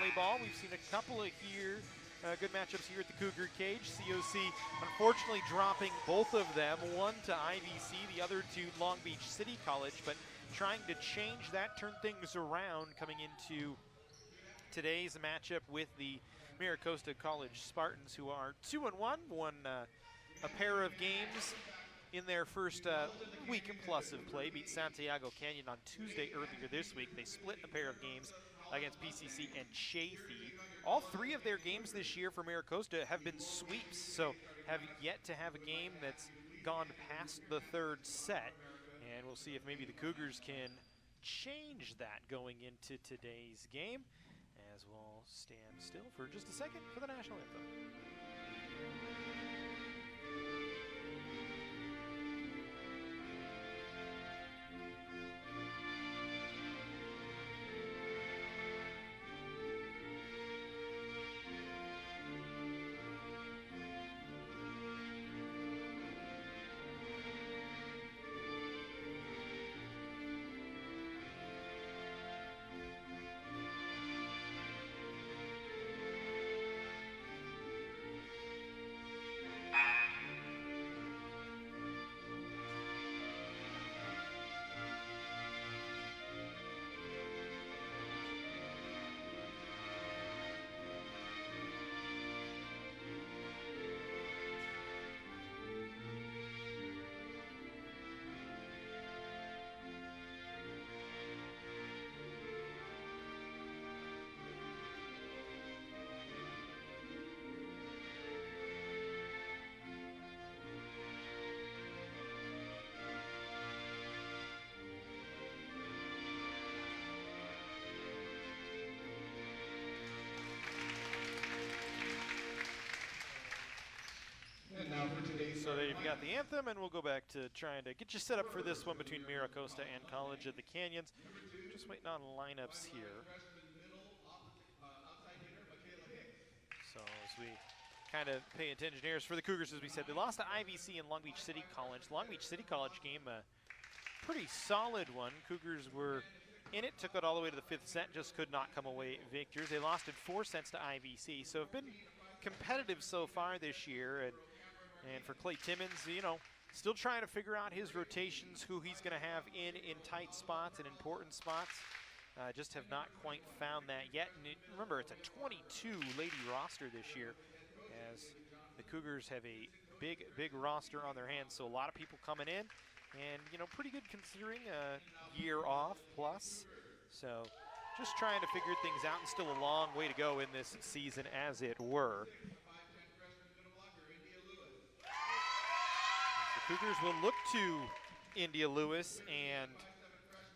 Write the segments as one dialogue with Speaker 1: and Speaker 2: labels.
Speaker 1: volleyball. We've seen a couple of good matchups here at the Cougar Cage. COC unfortunately dropping both of them, one to IVC, the other to Long Beach City College, but trying to change that, turn things around coming into today's matchup with the Mira Costa College Spartans, who are 2-1, won a pair of games in their first week plus of play, beat Santiago Canyon on Tuesday earlier this week. They split a pair of games against PCC and Chaffee. All three of their games this year for Mira Costa have been sweeps, so have yet to have a game that's gone past the third set. And we'll see if maybe the Cougars can change that going into today's game, as we'll stand still for just a second for the national anthem. So there you've got the anthem, and we'll go back to trying to get you set up for this one between Mira Costa and College of the Canyons. Just waiting on lineups here. So as we kind of pay attention here, for the Cougars, as we said, they lost to IVC and Long Beach City College. Long Beach City College game, a pretty solid one. Cougars were in it, took it all the way to the fifth set, just could not come away victors. They lost in 4 sets to IVC, so have been competitive so far this year. And for Clay Timmons, you know, still trying to figure out his rotations, who he's going to have in tight spots and important spots. Just have not quite found that yet. And remember, it's a 22-lady roster this year, as the Cougars have a big roster on their hands. So a lot of people coming in, and, you know, pretty good considering a year off plus. So just trying to figure things out, and still a long way to go in this season, as it were. Cougars will look to India Lewis and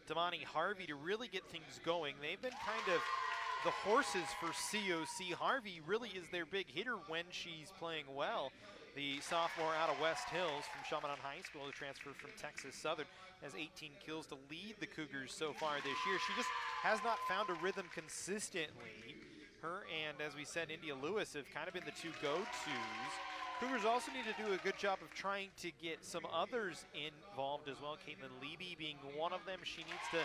Speaker 1: Damani Harvey to really get things going. They've been kind of the horses for COC. Harvey really is their big hitter when she's playing well. The sophomore out of West Hills from Chaminade High School, the transfer from Texas Southern, has 18 kills to lead the Cougars so far this year. She just has not found a rhythm consistently. Her and, as we said, India Lewis have kind of been the two go-tos. Cougars also need to do a good job of trying to get some others involved as well. Caitlin Leby being one of them. She needs to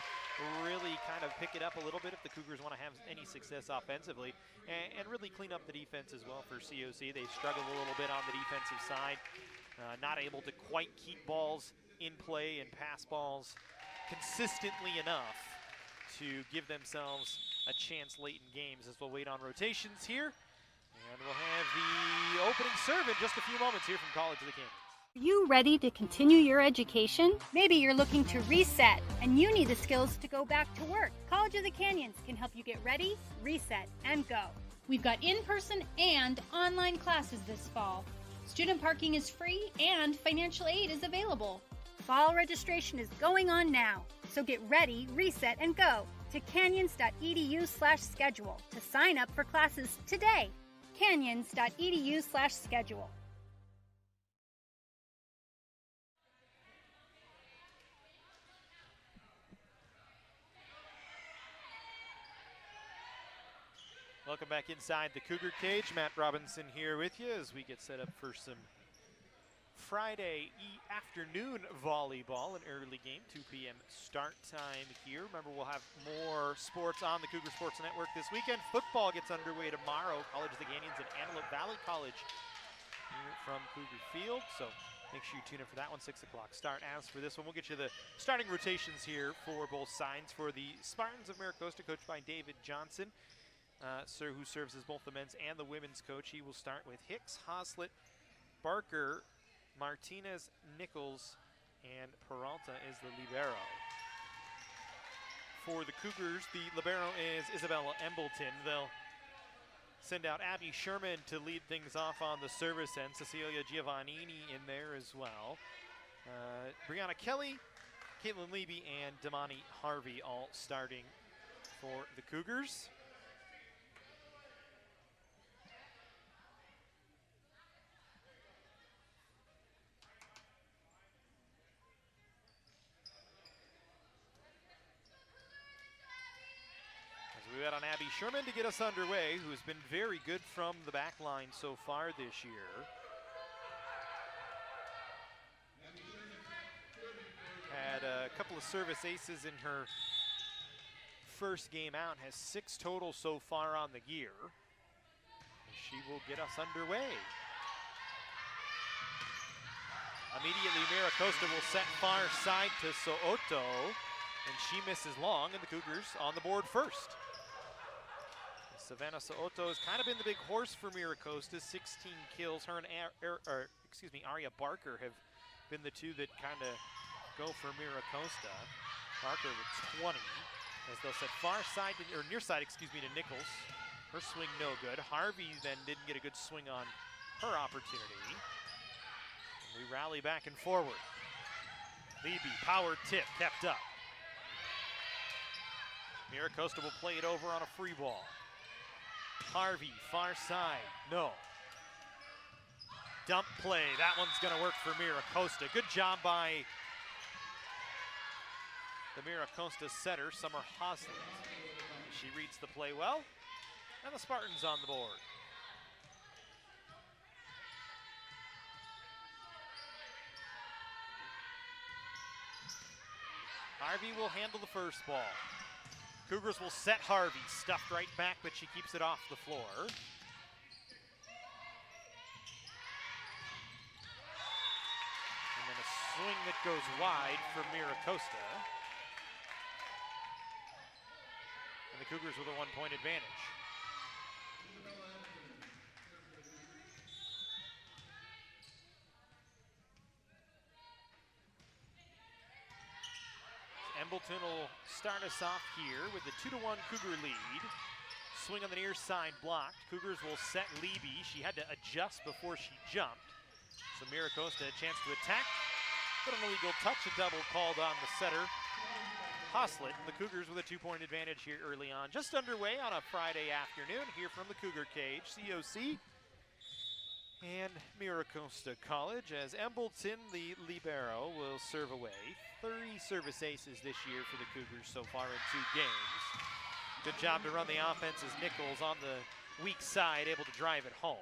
Speaker 1: really kind of pick it up a little bit if the Cougars want to have any success offensively, and really clean up the defense as well for COC. They've struggled a little bit on the defensive side, not able to quite keep balls in play and pass balls consistently enough to give themselves a chance late in games, as we'll wait on rotations here. And we'll have the opening serve in just a few moments here from College of the Canyons.
Speaker 2: Are you ready to continue your education? Maybe you're looking to reset and you need the skills to go back to work. College of the Canyons can help you get ready, reset, and go.
Speaker 3: We've got in-person and online classes this fall. Student parking is free and financial aid is available.
Speaker 2: Fall registration is going on now, so get ready, reset, and go to canyons.edu/schedule to sign up for classes today. canyons.edu/schedule.
Speaker 1: Welcome back inside the Cougar Cage. Matt Robinson here with you as we get set up for some Friday afternoon volleyball, an early game, 2 p.m. start time here. Remember, we'll have more sports on the Cougar Sports Network this weekend. Football gets underway tomorrow. College of the Canyons and Antelope Valley College here from Cougar Field. So make sure you tune in for that one, 6 o'clock start. As for this one, we'll get you the starting rotations here for both sides. For the Spartans of Mira Costa, coached by David Johnson, who serves as both the men's and the women's coach. He will start with Hicks, Hoslett, Barker, Martinez, Nichols, and Peralta is the libero. For the Cougars, the libero is Isabella Embleton. They'll send out Abby Sherman to lead things off on the service end. Cecilia Giovannini in there as well. Brianna Kelly, Caitlin Leby, and Damani Harvey all starting for the Cougars. We bet on Abby Sherman to get us underway, who has been very good from the back line so far this year. Had a couple of service aces in her first game out, has 6 total so far on the year. She will get us underway. Immediately, Mira Costa will set far side to So'oto, and she misses long, and the Cougars on the board first. Savannah So'oto has kind of been the big horse for Mira Costa, 16 kills. Her and Aria Barker have been the two that kind of go for Mira Costa. Barker with 20, as they'll set far side, or near side, to Nichols. Her swing no good. Harvey then didn't get a good swing on her opportunity. And we rally back and forward. Leby, power tip, kept up. Mira Costa will play it over on a free ball. Harvey, far side, no. Dump play, that one's gonna work for Mira Costa. Good job by the Mira Costa setter, Summer Hoslett. She reads the play well, and the Spartans on the board. Harvey will handle the first ball. Cougars will set Harvey, stuffed right back, but she keeps it off the floor. And then a swing that goes wide for Mira Costa. And the Cougars with a 1-point advantage. Embleton will start us off here with the 2-1 Cougar lead. Swing on the near side blocked. Cougars will set Leby. She had to adjust before she jumped. So Mira Costa had a chance to attack, but an illegal touch, a double called on the setter, Hoslett. The Cougars with a 2-point advantage here early on. Just underway on a Friday afternoon here from the Cougar Cage. COC and Mira Costa College, as Embleton, the libero, will serve away. 30 service aces this year for the Cougars so far in 2 games. Good job to run the offense as Nichols on the weak side, able to drive it home.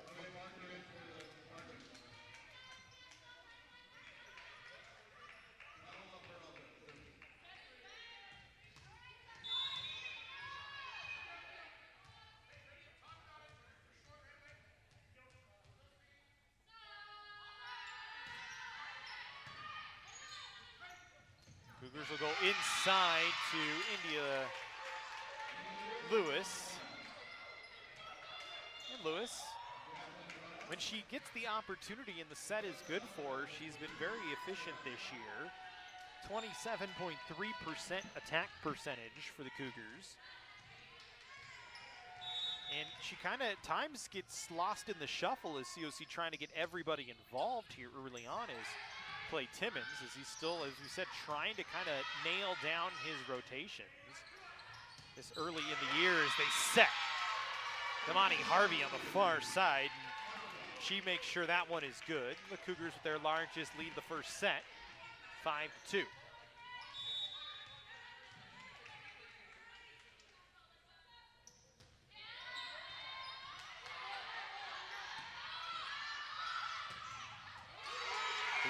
Speaker 1: Cougars will go inside to India Lewis. And Lewis, when she gets the opportunity and the set is good for her, she's been very efficient this year. 27.3% attack percentage for the Cougars. And she kind of at times gets lost in the shuffle as COC trying to get everybody involved here early on as Clay Timmons, as he's still, as we said, trying to kind of nail down his rotations this early in the year as they set Damani Harvey on the far side. And she makes sure that one is good. The Cougars with their largest lead the first set, 5-2.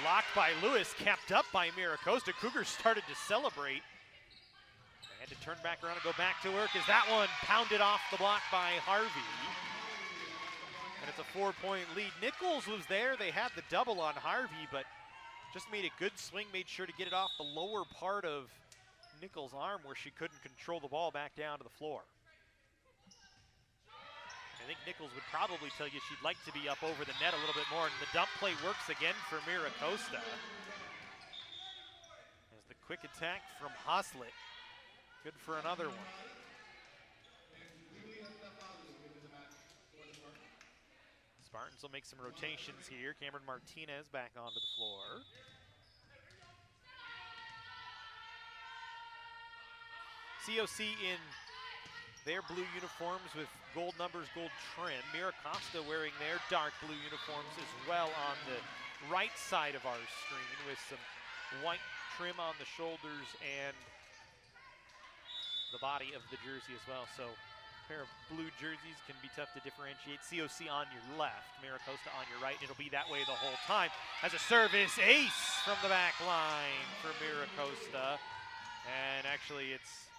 Speaker 1: blocked by Lewis, kept up by Mira Costa. Cougars started to celebrate. They had to turn back around and go back to work as that one pounded off the block by Harvey. And it's a 4-point lead. Nichols was there. They had the double on Harvey, but just made a good swing, made sure to get it off the lower part of Nichols' arm where she couldn't control the ball back down to the floor. I think Nichols would probably tell you she'd like to be up over the net a little bit more, and the dump play works again for Mira Costa. There's the quick attack from Hoslet. Good for another one. Spartans will make some rotations here. Cameron Martinez back onto the floor. COC in their blue uniforms with gold numbers, gold trim. Mira Costa wearing their dark blue uniforms as well on the right side of our screen with some white trim on the shoulders and the body of the jersey as well. So a pair of blue jerseys can be tough to differentiate. COC on your left, Mira Costa on your right. It'll be that way the whole time. As a service ace from the back line for Mira Costa. And actually it's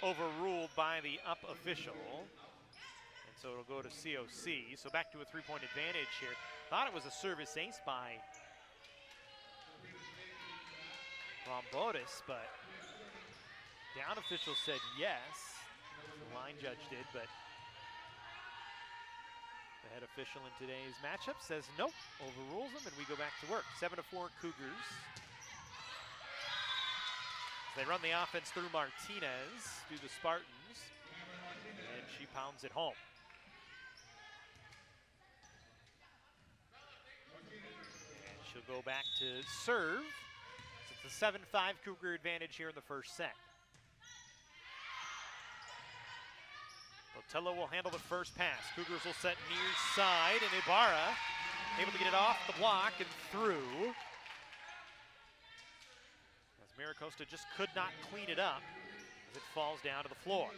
Speaker 1: overruled by the up official. And so it'll go to COC. So back to a 3-point advantage here. Thought it was a service ace by Rombotis, but down official said yes. The line judge did, but the head official in today's matchup says nope, overrules them, and we go back to work. 7-4 Cougars. They run the offense through Martinez, through the Spartans, and she pounds it home. And she'll go back to serve. It's a 7-5 Cougar advantage here in the first set. Botello will handle the first pass. Cougars will set near side, and Ibarra able to get it off the block and through. Mira Costa just could not clean it up as it falls down to the floor.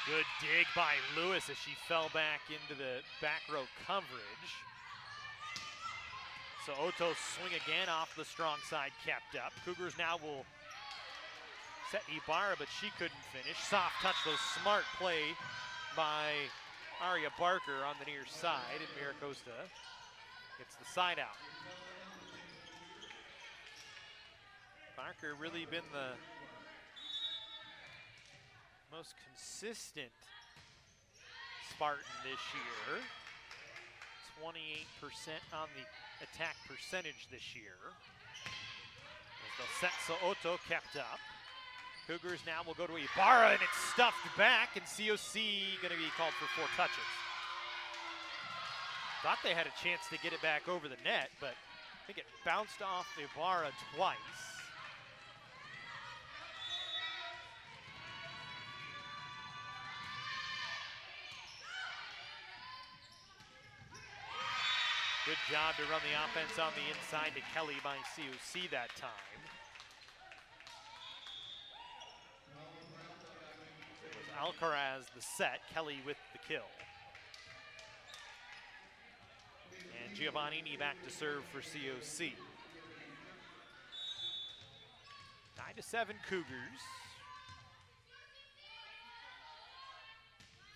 Speaker 1: Good dig by Lewis as she fell back into the back row coverage. So Oto swing again off the strong side, kept up. Cougars now will set Ibarra, but she couldn't finish. Soft touch, though, smart play by Aria Barker on the near side, and Mira Costa gets the side out. Barker really been the most consistent Spartan this year. 28% on the attack percentage this year. As they'll set, so Oto kept up. Cougars now will go to Ibarra, and it's stuffed back, and COC going to be called for 4 touches. Thought they had a chance to get it back over the net, but I think it bounced off Ibarra twice. Good job to run the offense on the inside to Kelly by COC that time. It was Alcaraz the set, Kelly with the kill. And Giovannini back to serve for COC. 9-7 Cougars.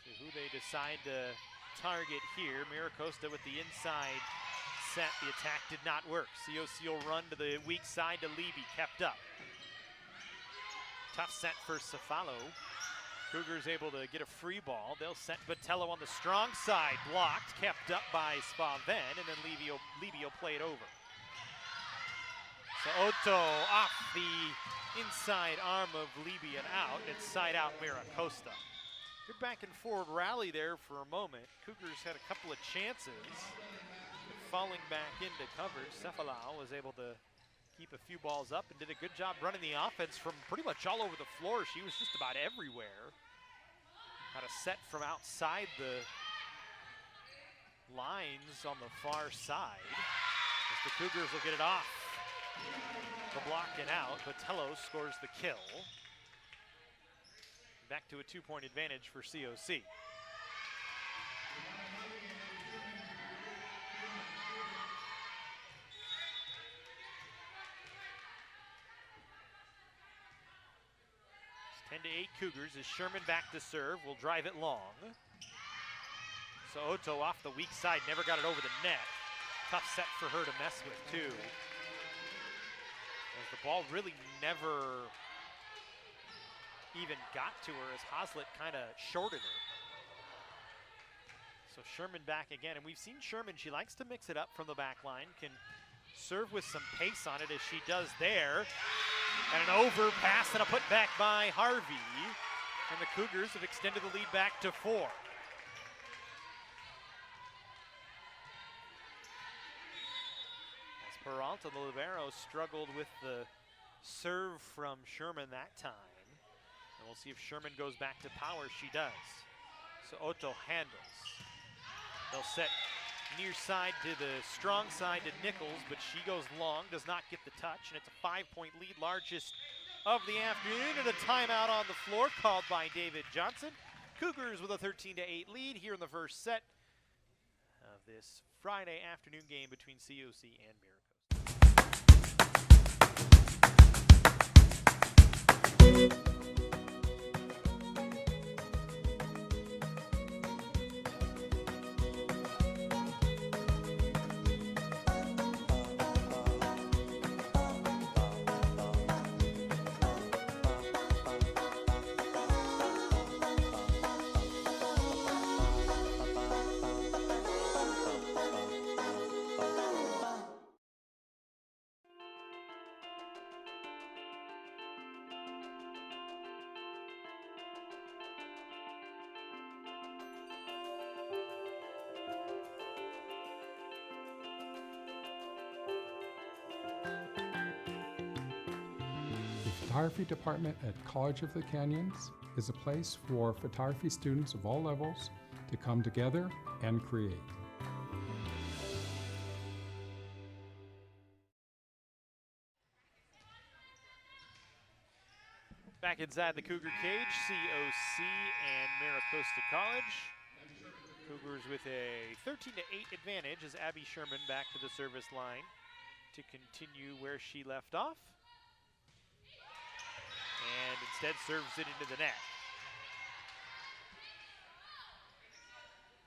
Speaker 1: See who they decide to target here. Mira Costa with the inside set. The attack did not work. COC will run to the weak side to Levy, kept up. Tough set for Cefalo. Cougars able to get a free ball. They'll set Botello on the strong side, blocked, kept up by Spaven, and then Levy will play it over. So Oto off the inside arm of Levy and out. It's side out Mira Costa. Good back and forward rally there for a moment. Cougars had a couple of chances. Falling back into coverage, Cefalo was able to keep a few balls up and did a good job running the offense from pretty much all over the floor. She was just about everywhere. Had a set from outside the lines on the far side. As the Cougars will get it off the block and out, but Tello scores the kill. Back to a 2-point advantage for COC. It's 10-8 Cougars as Sherman back to serve, will drive it long. So Otto off the weak side, never got it over the net. Tough set for her to mess with too. As the ball really never even got to her as Hoslet kind of shorted her. So Sherman back again, and we've seen Sherman, she likes to mix it up from the back line, can serve with some pace on it as she does there. And an overpass and a putback by Harvey. And the Cougars have extended the lead back to 4. As Peralta, the libero, struggled with the serve from Sherman that time. And we'll see if Sherman goes back to power. She does. So Otto handles. They'll set near side to the strong side to Nichols, but she goes long, does not get the touch, and it's a 5-point lead, largest of the afternoon, and a timeout on the floor called by David Johnson. Cougars with a 13-8 lead here in the first set of this Friday afternoon game between COC and Mira Costa.
Speaker 4: The photography department at College of the Canyons is a place for photography students of all levels to come together and create.
Speaker 1: Back inside the Cougar cage, COC and Mira Costa College. Cougars with a 13-8 advantage as Abby Sherman back to the service line to continue where she left off. And instead serves it into the net.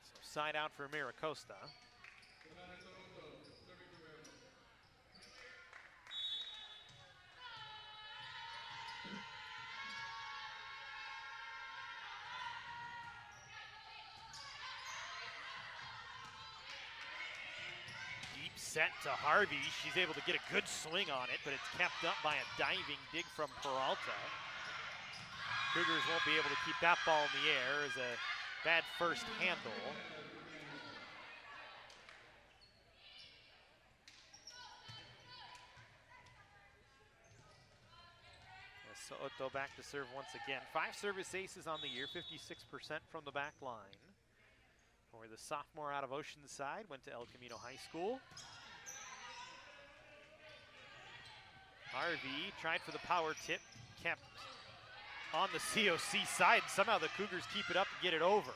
Speaker 1: So side out for Mira Costa. Deep set to Harvey. She's able to get a good swing on it, but it's kept up by a diving dig from Peralta. Cougars won't be able to keep that ball in the air as a bad first handle. Soto back to serve once again. 5 service aces on the year, 56% from the back line. For the sophomore out of Oceanside, went to El Camino High School. Harvey tried for the power tip, kept on the COC side. Somehow the Cougars keep it up and get it over.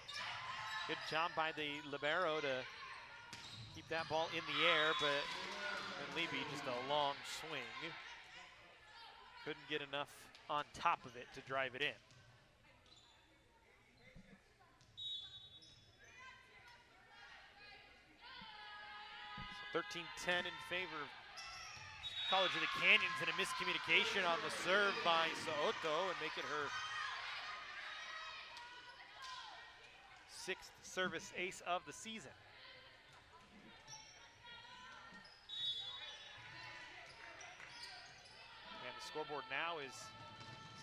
Speaker 1: Good job by the libero to keep that ball in the air, but Levy just a long swing. Couldn't get enough on top of it to drive it in. So 13-10 in favor of College of the Canyons, and a miscommunication on the serve by Soto and make it her 6th service ace of the season. And the scoreboard now is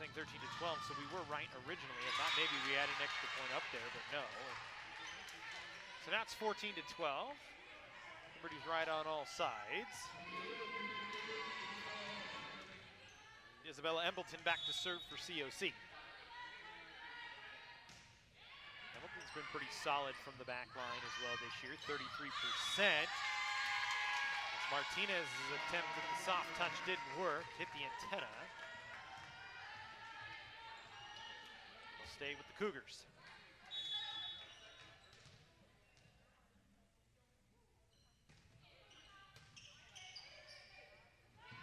Speaker 1: saying 13-12, so we were right originally. I thought maybe we had an extra point up there, but no. So now it's 14-12. Liberty's right on all sides. Isabella Embleton back to serve for COC. Embleton's been pretty solid from the back line as well this year, 33%. Martinez's attempt at the soft touch didn't work, hit the antenna. They'll stay with the Cougars.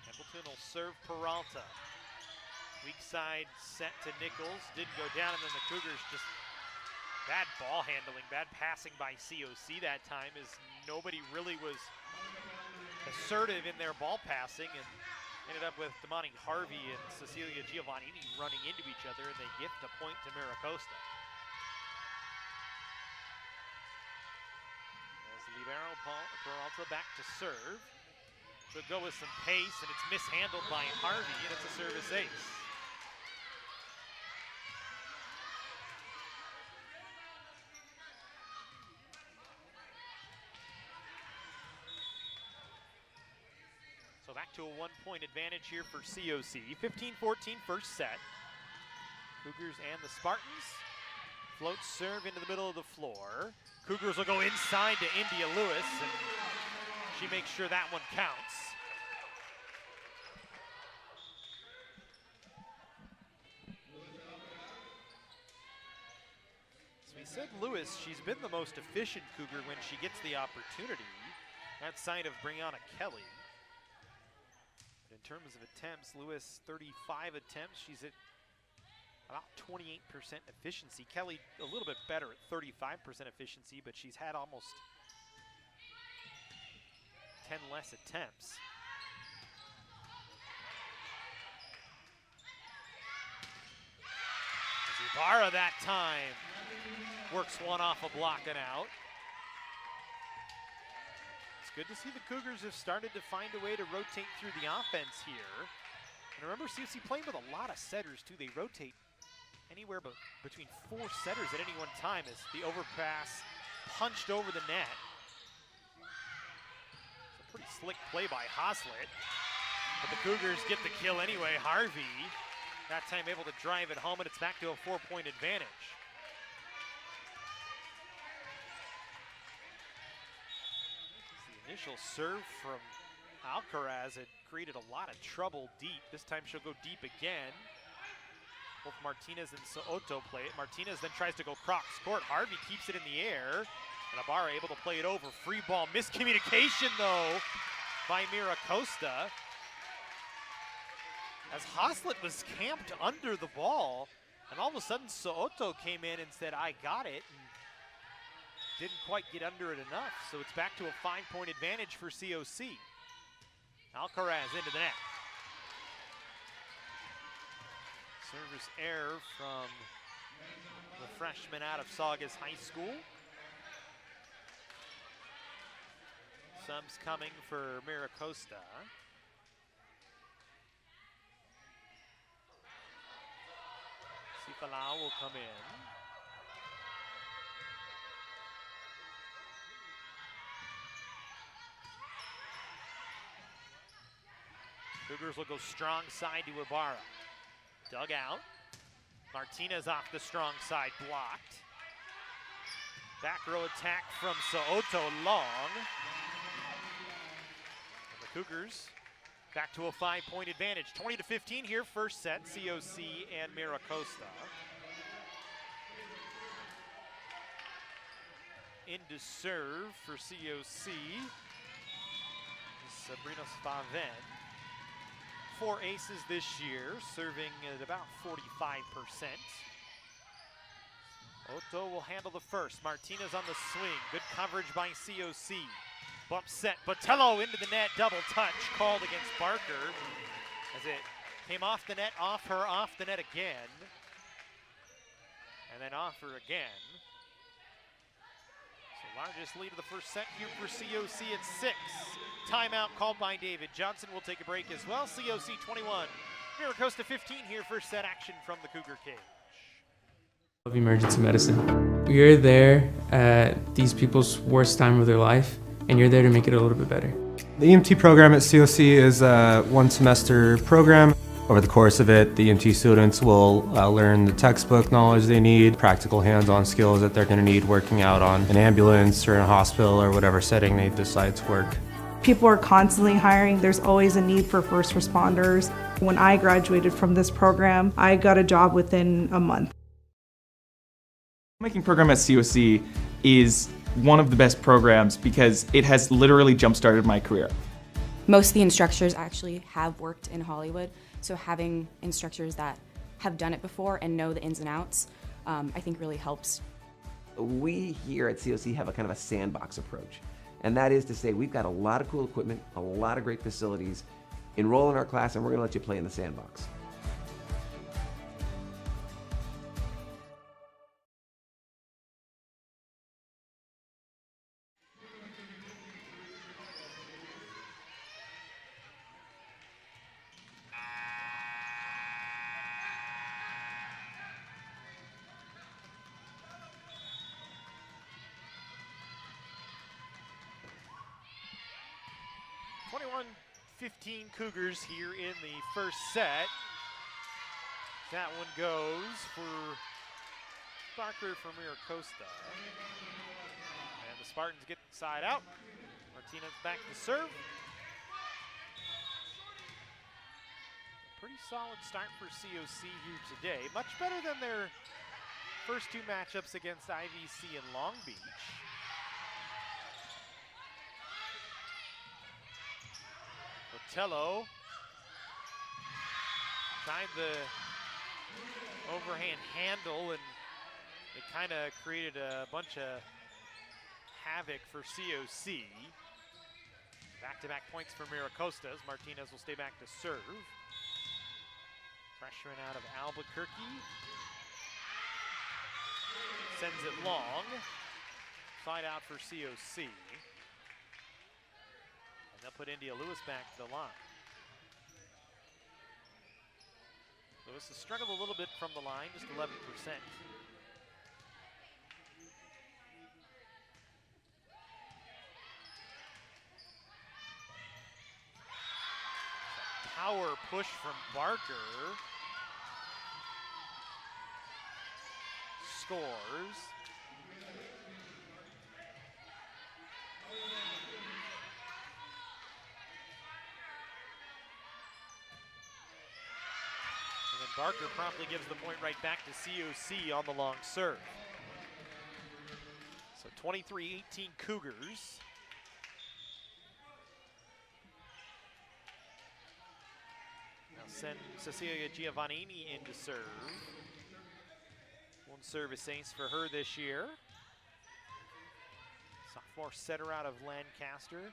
Speaker 1: Templeton will serve Peralta. Weak side set to Nichols, didn't go down, and then the Cougars just bad ball handling, bad passing by COC that time, as nobody really was assertive in their ball passing, and ended up with Damani Harvey and Cecilia Giovannini running into each other, and they gift a point to Mira Costa. As libero Peralta back to serve. She'll go with some pace, and it's mishandled by Harvey, and it's a service ace. So back to a 1-point advantage here for COC. 15-14 first set. Cougars and the Spartans. Float serve into the middle of the floor. Cougars will go inside to India Lewis, and she makes sure that one counts. So we said Lewis, she's been the most efficient Cougar when she gets the opportunity. That sign of Brianna Kelly. But in terms of attempts, Lewis 35 attempts. She's at about 28% efficiency. Kelly a little bit better at 35% efficiency, but she's had almost 10 less attempts. Ibarra that time works one off a block and out. It's good to see the Cougars have started to find a way to rotate through the offense here. And remember, COC playing with a lot of setters too. They rotate anywhere but between 4 setters at any one time as the overpass punched over the net. It's a pretty slick play by Hoslet, but the Cougars get the kill anyway. Harvey, that time able to drive it home, and it's back to a 4-point advantage. The initial serve from Alcaraz had created a lot of trouble deep. This time she'll go deep again. Both Martinez and Soto play it. Martinez then tries to go cross court. Harvey keeps it in the air, and Ibarra able to play it over. Free ball, miscommunication though by Mira Costa, as Hoslet was camped under the ball, and all of a sudden Soto came in and said, I got it, and didn't quite get under it enough. So it's back to a 5-point advantage for COC. Alcaraz into the net. Service error from the freshman out of Saugus High School. Subs coming for Mira Costa. Sifalau will come in. Cougars will go strong side to Ibarra. Dug out. Martinez off the strong side, blocked. Back row attack from Soto, long. And the Cougars back to a 5-point advantage. 20-15 here, first set, COC and Mira Costa. Into serve for COC. Sabrina Spaven. 4 aces this year, serving at about 45%. Otto will handle the first. Martinez on the swing. Good coverage by COC. Bump set. Botello into the net. Double touch called against Barker as it came off the net, off her, off the net again. And then off her again. So largest lead of the first set here for COC at 6. Timeout called by David Johnson. We'll take a break as well. COC 21, Mira Costa 15 here. First set action from the Cougar cage.
Speaker 5: Of emergency medicine. You're there at these people's worst time of their life, and you're there to make it a little bit better.
Speaker 6: The EMT program at COC is a 1-semester program. Over the course of it, the EMT students will learn the textbook knowledge they need, practical hands-on skills that they're going to need working out on an ambulance or in a hospital or whatever setting they decide to work.
Speaker 7: People are constantly hiring. There's always a need for first responders. When I graduated from this program, I got a job within a month.
Speaker 8: The filmmaking program at COC is one of the best programs because it has literally jump-started my career.
Speaker 9: Most of the instructors actually have worked in Hollywood, so having instructors that have done it before and know the ins and outs, I think really helps.
Speaker 10: We here at COC have a kind of a sandbox approach, and that is to say we've got a lot of cool equipment, a lot of great facilities. Enroll in our class and we're going to let you play in the sandbox.
Speaker 1: Cougars here in the first set. That one goes for Barker for Mira Costa. And the Spartans get side out. Martinez back to serve. A pretty solid start for COC here today. Much better than their first two matchups against IVC and Long Beach. Botello tried the overhand handle, and it kind of created a bunch of havoc for COC. Back-to-back points for Mira Costa as Martinez will stay back to serve. Freshman out of Albuquerque. Sends it long. Side out for COC. They'll put India Lewis back to the line. Lewis has struggled a little bit from the line, just 11%. Power push from Barker. Scores. Barker promptly gives the point right back to COC on the long serve. So 23-18 Cougars. Now send Cecilia Giovannini in to serve. One service ace for her this year. Sophomore setter out of Lancaster.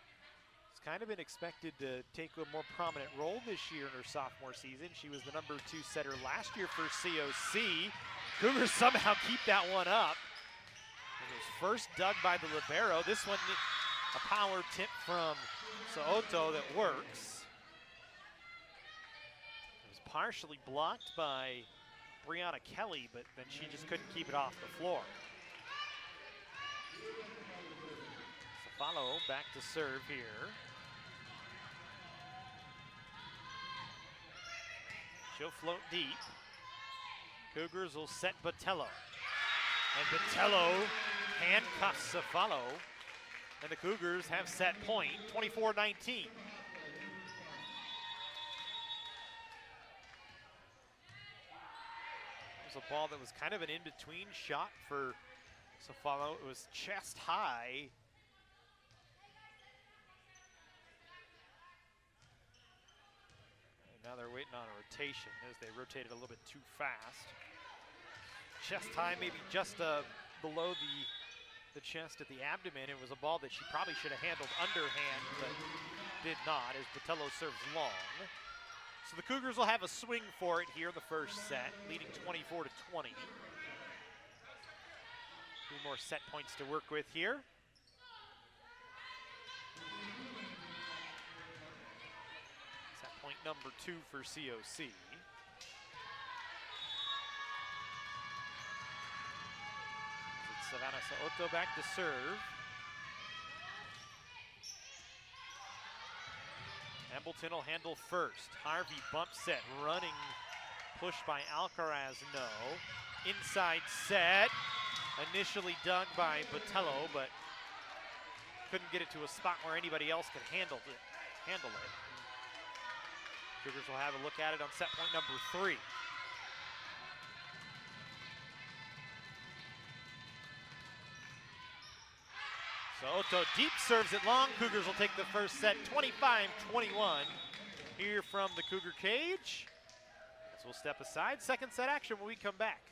Speaker 1: Kind of been expected to take a more prominent role this year in her sophomore season. She was the #2 setter last year for COC. Cougars somehow keep that one up. It was first dug by the libero. This one, a power tip from Soto that works. It was partially blocked by Brianna Kelly, but then she just couldn't keep it off the floor. Follow back to serve here. She'll float deep. Cougars will set Botello. And Botello handcuffs Cefalo. And the Cougars have set point, 24-19. It was a ball that was kind of an in-between shot for Cefalo. It was chest high. Now they're waiting on a rotation as they rotated a little bit too fast. Chest high, maybe just below the chest at the abdomen. It was a ball that she probably should have handled underhand, but did not as Botello serves long. So the Cougars will have a swing for it here in the first set, leading 24-20. 3 more set points to work with here. Point #2 for COC. Savannah Soto back to serve. Embleton will handle first. Harvey bump set, running push by Alcaraz, no. Inside set, initially dug by Botello, but couldn't get it to a spot where anybody else could handle it. Cougars will have a look at it on set point number 3. So Otto deep serves it long. Cougars will take the first set 25-21 here from the Cougar cage. As we'll step aside. Second set action when we come back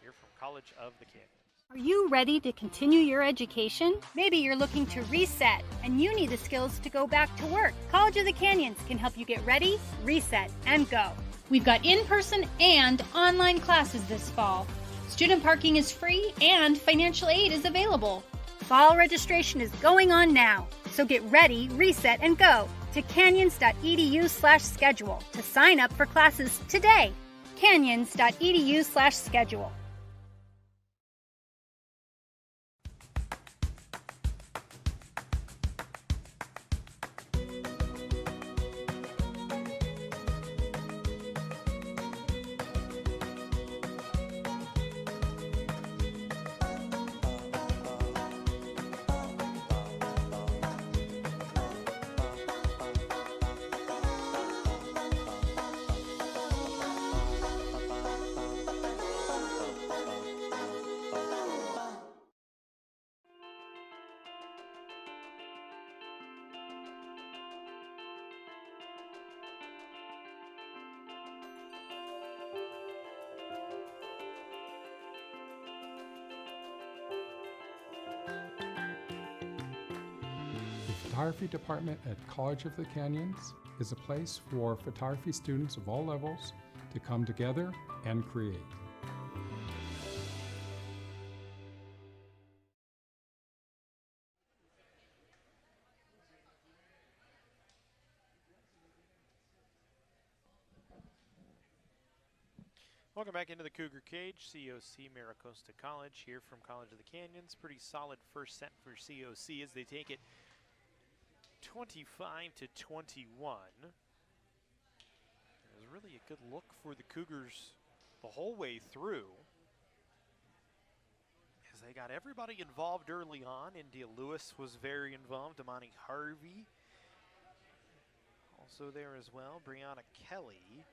Speaker 1: here from College of the Canyons.
Speaker 2: Are you ready to continue your education? Maybe you're looking to reset and you need the skills to go back to work. College of the Canyons can help you get ready, reset, and go.
Speaker 3: We've got in-person and online classes this fall. Student parking is free and financial aid is available.
Speaker 2: Fall registration is going on now, so get ready, reset, and go to canyons.edu/schedule to sign up for classes today. canyons.edu/schedule.
Speaker 4: The photography department at College of the Canyons is a place for photography students of all levels to come together and create.
Speaker 1: Welcome back into the Cougar cage. COC Mira Costa College here from College of the Canyons. Pretty solid first set for COC as they take it 25-21. It was really a good look for the Cougars the whole way through, as they got everybody involved early on. India Lewis was very involved. Damani Harvey also there as well. Brianna Kelly.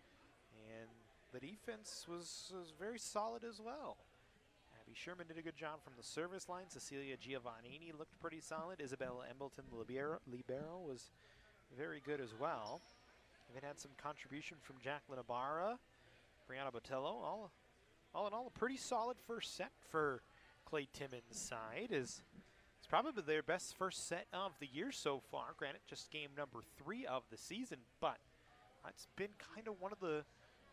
Speaker 1: And the defense was very solid as well. Abby Sherman did a good job from the service line. Cecilia Giovannini looked pretty solid. Isabella Embleton Libero was very good as well. And then had some contribution from Jacqueline Ibarra, Brianna Botello. All in all, a pretty solid first set for Clay Timmons' side. It's probably their best first set of the year so far. Granted, just game number 3 of the season, but it's been kind of one of the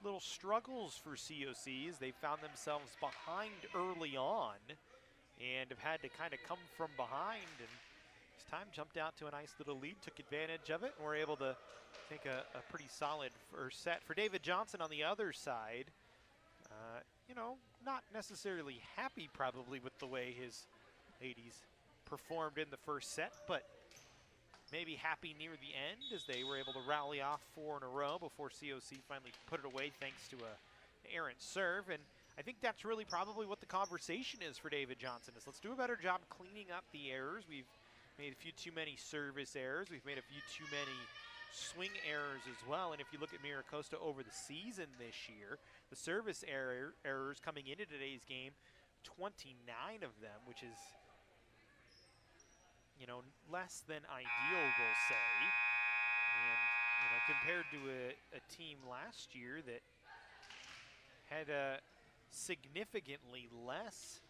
Speaker 1: little struggles for COCs. They found themselves behind early on and have had to kind of come from behind, and this time jumped out to a nice little lead, took advantage of it, and were able to take a pretty solid first set. For David Johnson on the other side, you know, not necessarily happy probably with the way his ladies performed in the first set, but maybe happy near the end as they were able to rally off 4 in a row before COC finally put it away thanks to an errant serve. And I think that's really probably what the conversation is for David Johnson, is let's do a better job cleaning up the errors. We've made a few too many service errors. We've made a few too many swing errors as well. And if you look at Mira Costa over the season this year, the service errors coming into today's game, 29 of them, which is, you know, less than ideal, we'll say. And, you know, compared to a team last year that had significantly less,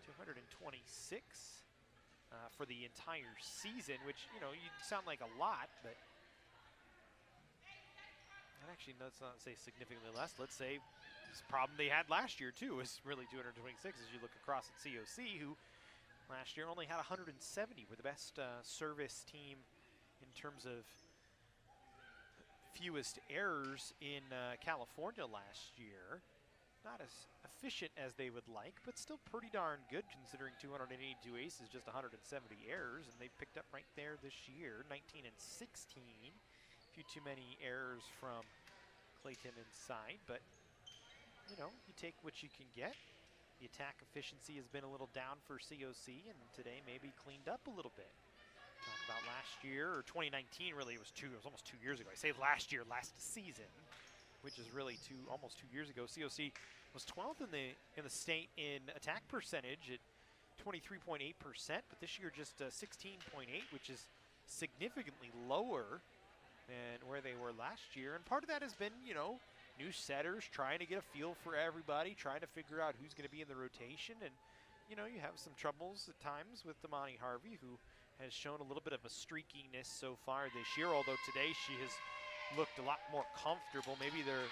Speaker 1: 226 for the entire season, which, you know, you sound like a lot, but actually, let's not say significantly less. Let's say this problem they had last year, too, is really 226 as you look across at COC, who last year only had 170. Were the best service team in terms of fewest errors in California last year. Not as efficient as they would like, but still pretty darn good considering 282 aces, just 170 errors, and they picked up right there this year, 19 and 16. A few too many errors from Clay Timmons' side, but you know, you take what you can get. The attack efficiency has been a little down for COC, and today maybe cleaned up a little bit. about last year, or 2019 really, it was almost 2 years ago. I say last year, last season, which is really almost 2 years ago. COC was 12th in the state in attack percentage at 23.8%, but this year just 16.8, which is significantly lower than where they were last year. And part of that has been, you know, new setters trying to get a feel for everybody, trying to figure out who's going to be in the rotation. And, you know, you have some troubles at times with Damani Harvey, who has shown a little bit of a streakiness so far this year, although today she has looked a lot more comfortable. Maybe the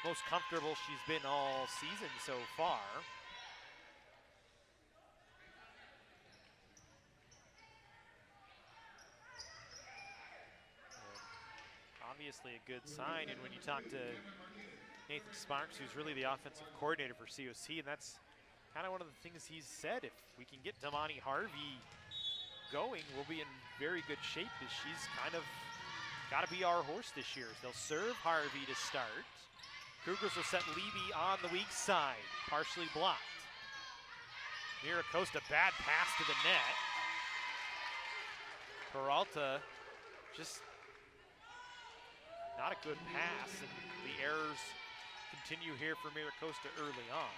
Speaker 1: most comfortable she's been all season so far. Obviously a good sign, and when you talk to Nathan Sparks, who's really the offensive coordinator for COC, and that's kind of one of the things he's said, if we can get Damani Harvey going, we'll be in very good shape, as she's kind of got to be our horse this year. They'll serve Harvey to start. Cougars will set Levy on the weak side, partially blocked. Mira Costa, bad pass to the net. Peralta, just not a good pass, and the errors continue here for Mira Costa early on.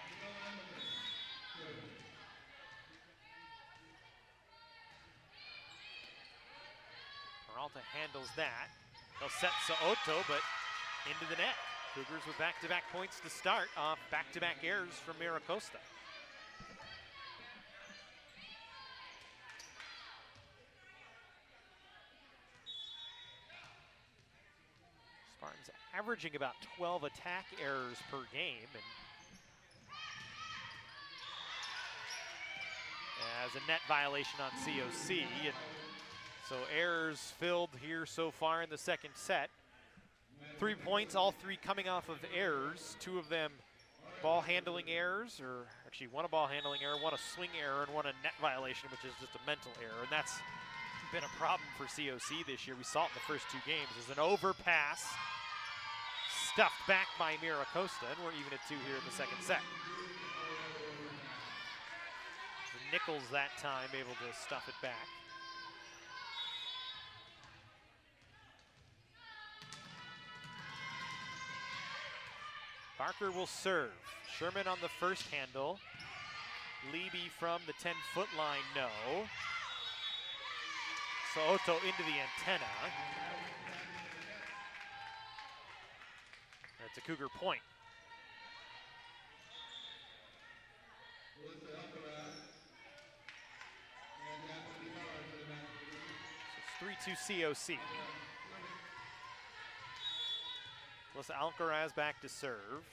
Speaker 1: Peralta handles that. They'll set So'oto, but into the net. Cougars with back-to-back points to start off back-to-back errors from Mira Costa. Spartans averaging about 12 attack errors per game, and as a net violation on COC, and so errors filled here so far in the second set. 3 points, all three coming off of errors. 2 of them ball handling errors, or actually one a ball handling error, one a swing error, and one a net violation, which is just a mental error. And that's been a problem for COC this year. We saw it in the first 2 games. There's an overpass stuffed back by Mira Costa, and we're even at 2 here in the second set. Nichols that time able to stuff it back. Barker will serve. Sherman on the first handle. Levy from the 10-foot line, no. So'oto into the antenna. That's a Cougar point. So it's 3-2 COC. Melissa Alcaraz back to serve.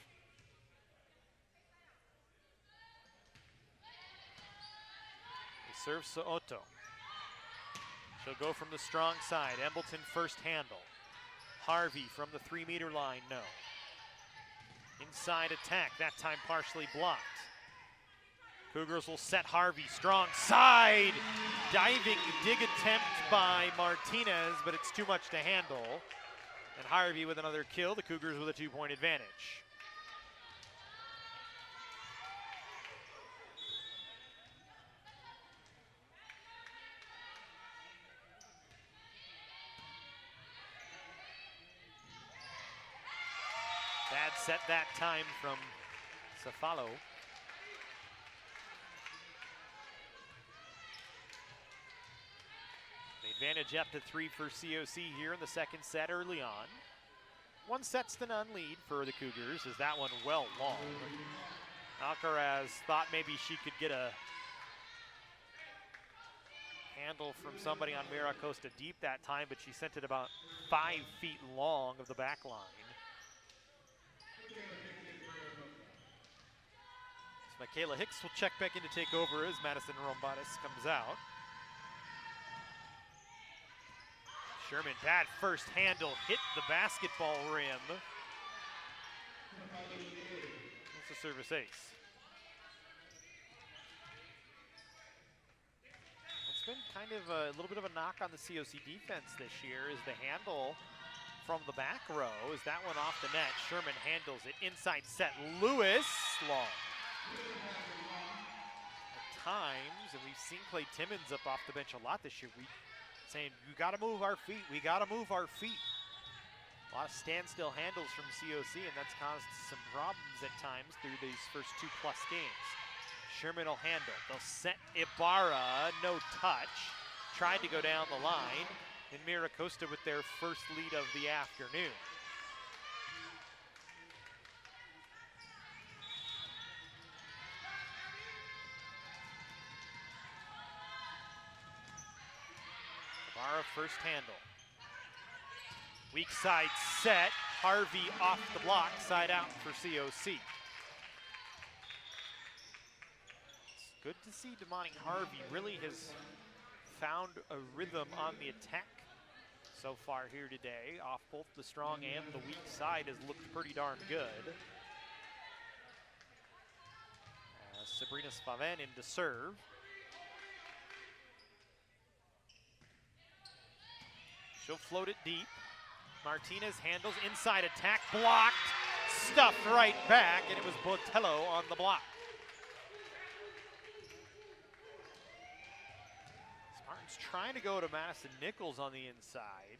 Speaker 1: They serve So'oto. She'll go from the strong side. Embleton first handle. Harvey from the 3-meter line, no. Inside attack, that time partially blocked. Cougars will set Harvey strong side. Diving dig attempt by Martinez, but it's too much to handle. And Harvey with another kill, the Cougars with a 2-point advantage. Bad set that time from Safalo. Advantage up to 3 for COC here in the second set early on. 1-0 lead for the Cougars, as that one well long. Alcaraz thought maybe she could get a handle from somebody on Mira Costa deep that time, but she sent it about 5 feet long of the back line. So Michaela Hicks will check back in to take over as Madison Rombatis comes out. Sherman, bad first handle, hit the basketball rim. That's a service ace. It's been kind of a little bit of a knock on the COC defense this year, is the handle from the back row. Is that one off the net? Sherman handles it, inside set, Lewis, long. At times, and we've seen Clay Timmons up off the bench a lot this year, we saying, we got to move our feet, we got to move our feet. A lot of standstill handles from COC, and that's caused some problems at times through these first 2+ games. Sherman will handle. They'll set Ibarra, no touch. Tried to go down the line, and Mira Costa with their first lead of the afternoon. Ibarra first handle. Weak side set. Harvey off the block, side out for COC. It's good to see Damani Harvey really has found a rhythm on the attack so far here today. Off both the strong and the weak side has looked pretty darn good. Sabrina Spaven in to serve. She'll float it deep. Martinez handles, inside attack, blocked, stuffed right back, and it was Botello on the block. Spartans trying to go to Madison Nichols on the inside.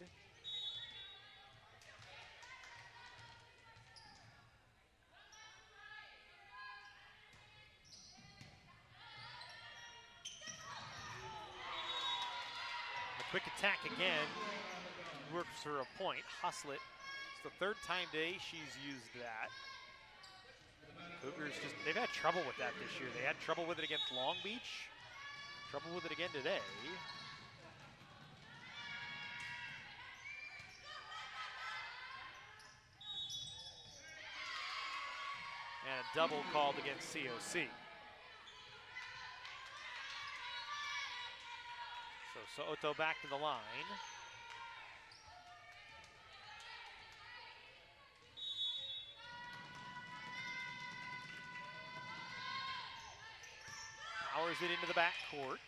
Speaker 1: The quick attack again. Works for a point. Hustle it. It's the third time today she's used that. Cougars they've had trouble with that this year. They had trouble with it against Long Beach. Trouble with it again today. And a double called against COC. So Soto back to the line. Powers it into the backcourt.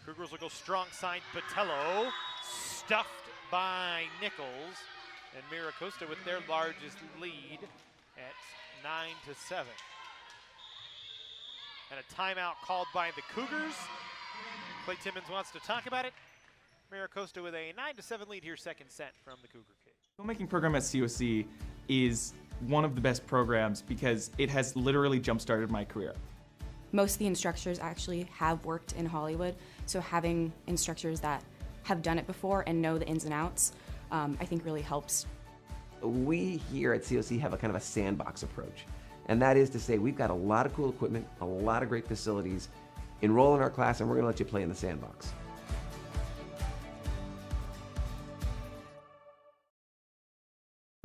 Speaker 1: Cougars will go strong side. Botello stuffed by Nichols. And Mira Costa with their largest lead at 9-7. And a timeout called by the Cougars. Clay Timmons wants to talk about it. Mira Costa with a 9-7 lead here, second set from the Cougar Kids.
Speaker 8: The filmmaking program at COC is one of the best programs because it has literally jump-started my career.
Speaker 9: Most of the instructors actually have worked in Hollywood, so having instructors that have done it before and know the ins and outs, I think really helps.
Speaker 10: We here at COC have a kind of a sandbox approach, and that is to say we've got a lot of cool equipment, a lot of great facilities. Enroll in our class and we're going to let you play in the sandbox.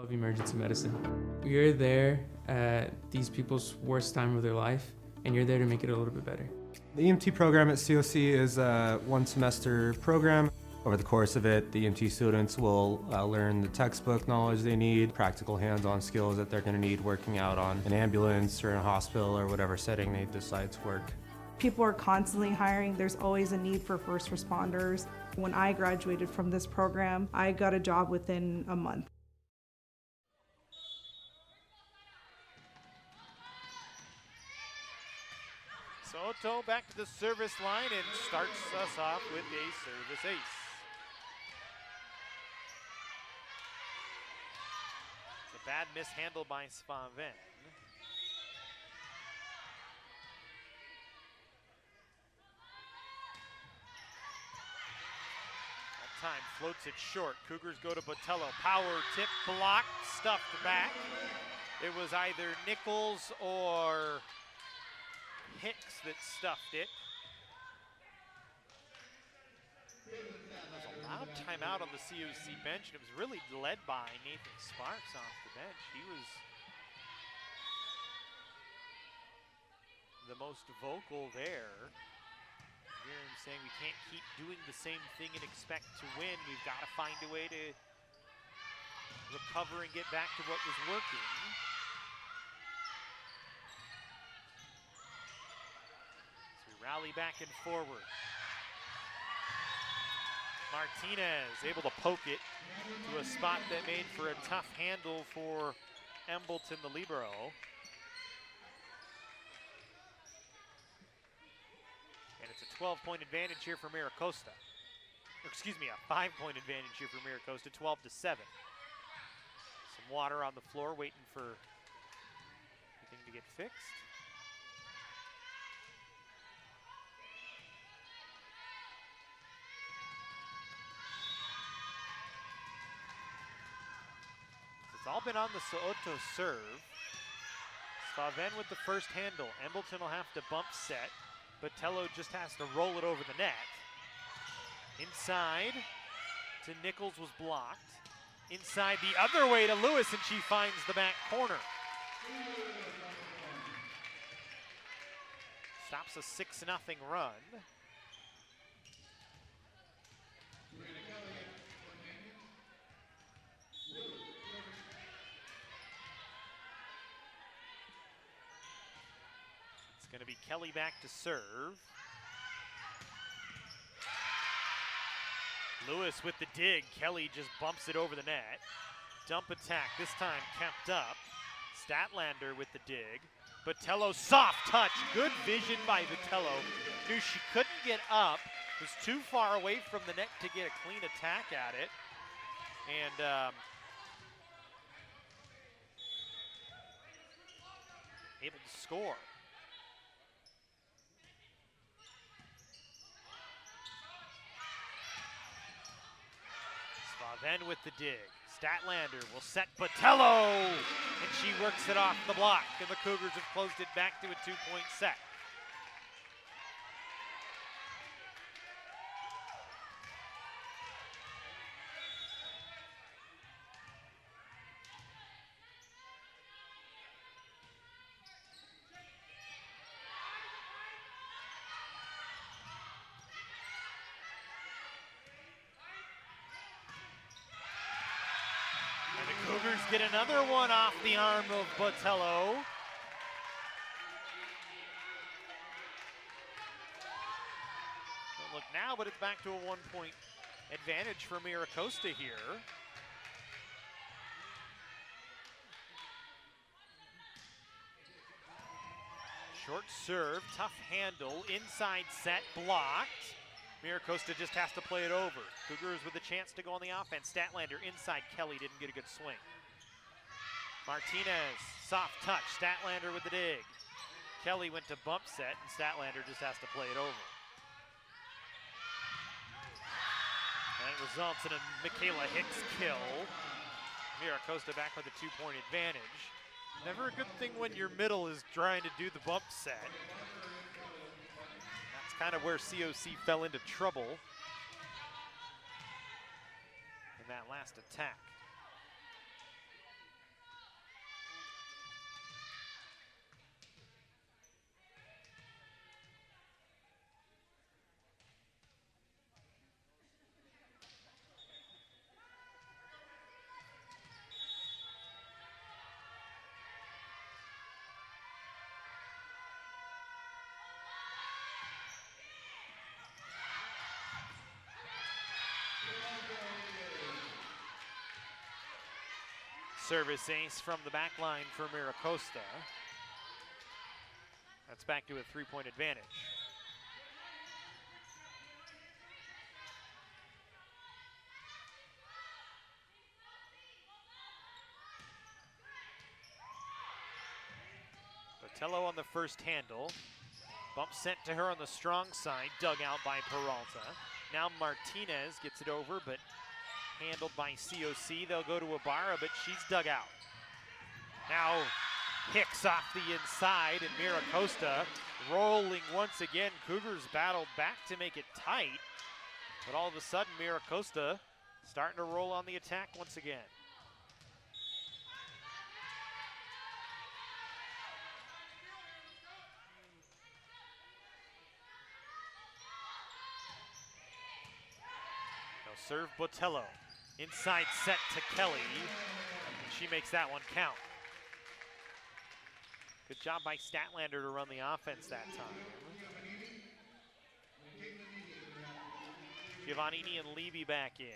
Speaker 5: Love emergency medicine. You're there at these people's worst time of their life, and you're there to make it a little bit better.
Speaker 6: The EMT program at COC is a one-semester program. Over the course of it, the EMT students will learn the textbook knowledge they need, practical hands-on skills that they're going to need working out on an ambulance or in a hospital or whatever setting they decide to work.
Speaker 7: People are constantly hiring. There's always a need for first responders. When I graduated from this program, I got a job within a month.
Speaker 1: Soto back to the service line and starts us off with a service ace. It's a bad mishandle by Spaven. That time floats it short. Cougars go to Botello. Power tip blocked, stuffed back. It was either Nichols or Hicks that stuffed it. There was a loud timeout on the COC bench, and it was really led by Nathan Sparks off the bench. He was the most vocal there. You hear him saying we can't keep doing the same thing and expect to win. We've got to find a way to recover and get back to what was working. Rally back and forward. Martinez able to poke it to a spot that made for a tough handle for Embleton, the libero. And it's a 12-point advantage here for Mira Costa. or excuse me, a 5-point advantage here for Mira Costa, 12-7. Some water on the floor, waiting for everything to get fixed. It's all been on the So'oto serve. Spaven with the first handle. Embleton will have to bump set. Botello just has to roll it over the net. Inside to Nichols, was blocked. Inside the other way to Lewis, and she finds the back corner. Stops a 6-0 run. It's going to be Kelly back to serve. Lewis with the dig. Kelly just bumps it over the net. Dump attack, this time kept up. Statlander with the dig. Botello, soft touch. Good vision by Botello. Knew she couldn't get up. Was too far away from the net to get a clean attack at it. And able to score. Spaven with the dig. Statlander will set Botello, and she works it off the block, and the Cougars have closed it back to a 2-point set. Cougars get another one off the arm of Botello. Don't look now, but it's back to a 1-point advantage for Mira Costa here. Short serve, tough handle, inside set, blocked. Mira Costa just has to play it over. Cougars with a chance to go on the offense. Statlander inside. Kelly didn't get a good swing. Martinez, soft touch. Statlander with the dig. Kelly went to bump set, and Statlander just has to play it over. And it results in a Michaela Hicks kill. Mira Costa back with a 2-point advantage. Never a good thing when your middle is trying to do the bump set. Kind of where COC fell into trouble in that last attack. Service ace from the back line for Mira Costa. That's back to a 3-point advantage. Botello on the first handle. Bump sent to her on the strong side, dug out by Peralta. Now Martinez gets it over, but handled by COC. They'll go to Ibarra, but she's dug out. Now Hicks off the inside, and Mira Costa rolling once again. Cougars battled back to make it tight, but all of a sudden Mira Costa starting to roll on the attack once again. Now serve Botello. Inside set to Kelly, and she makes that one count. Good job by Statlander to run the offense that time. Giovannini and Levy back in.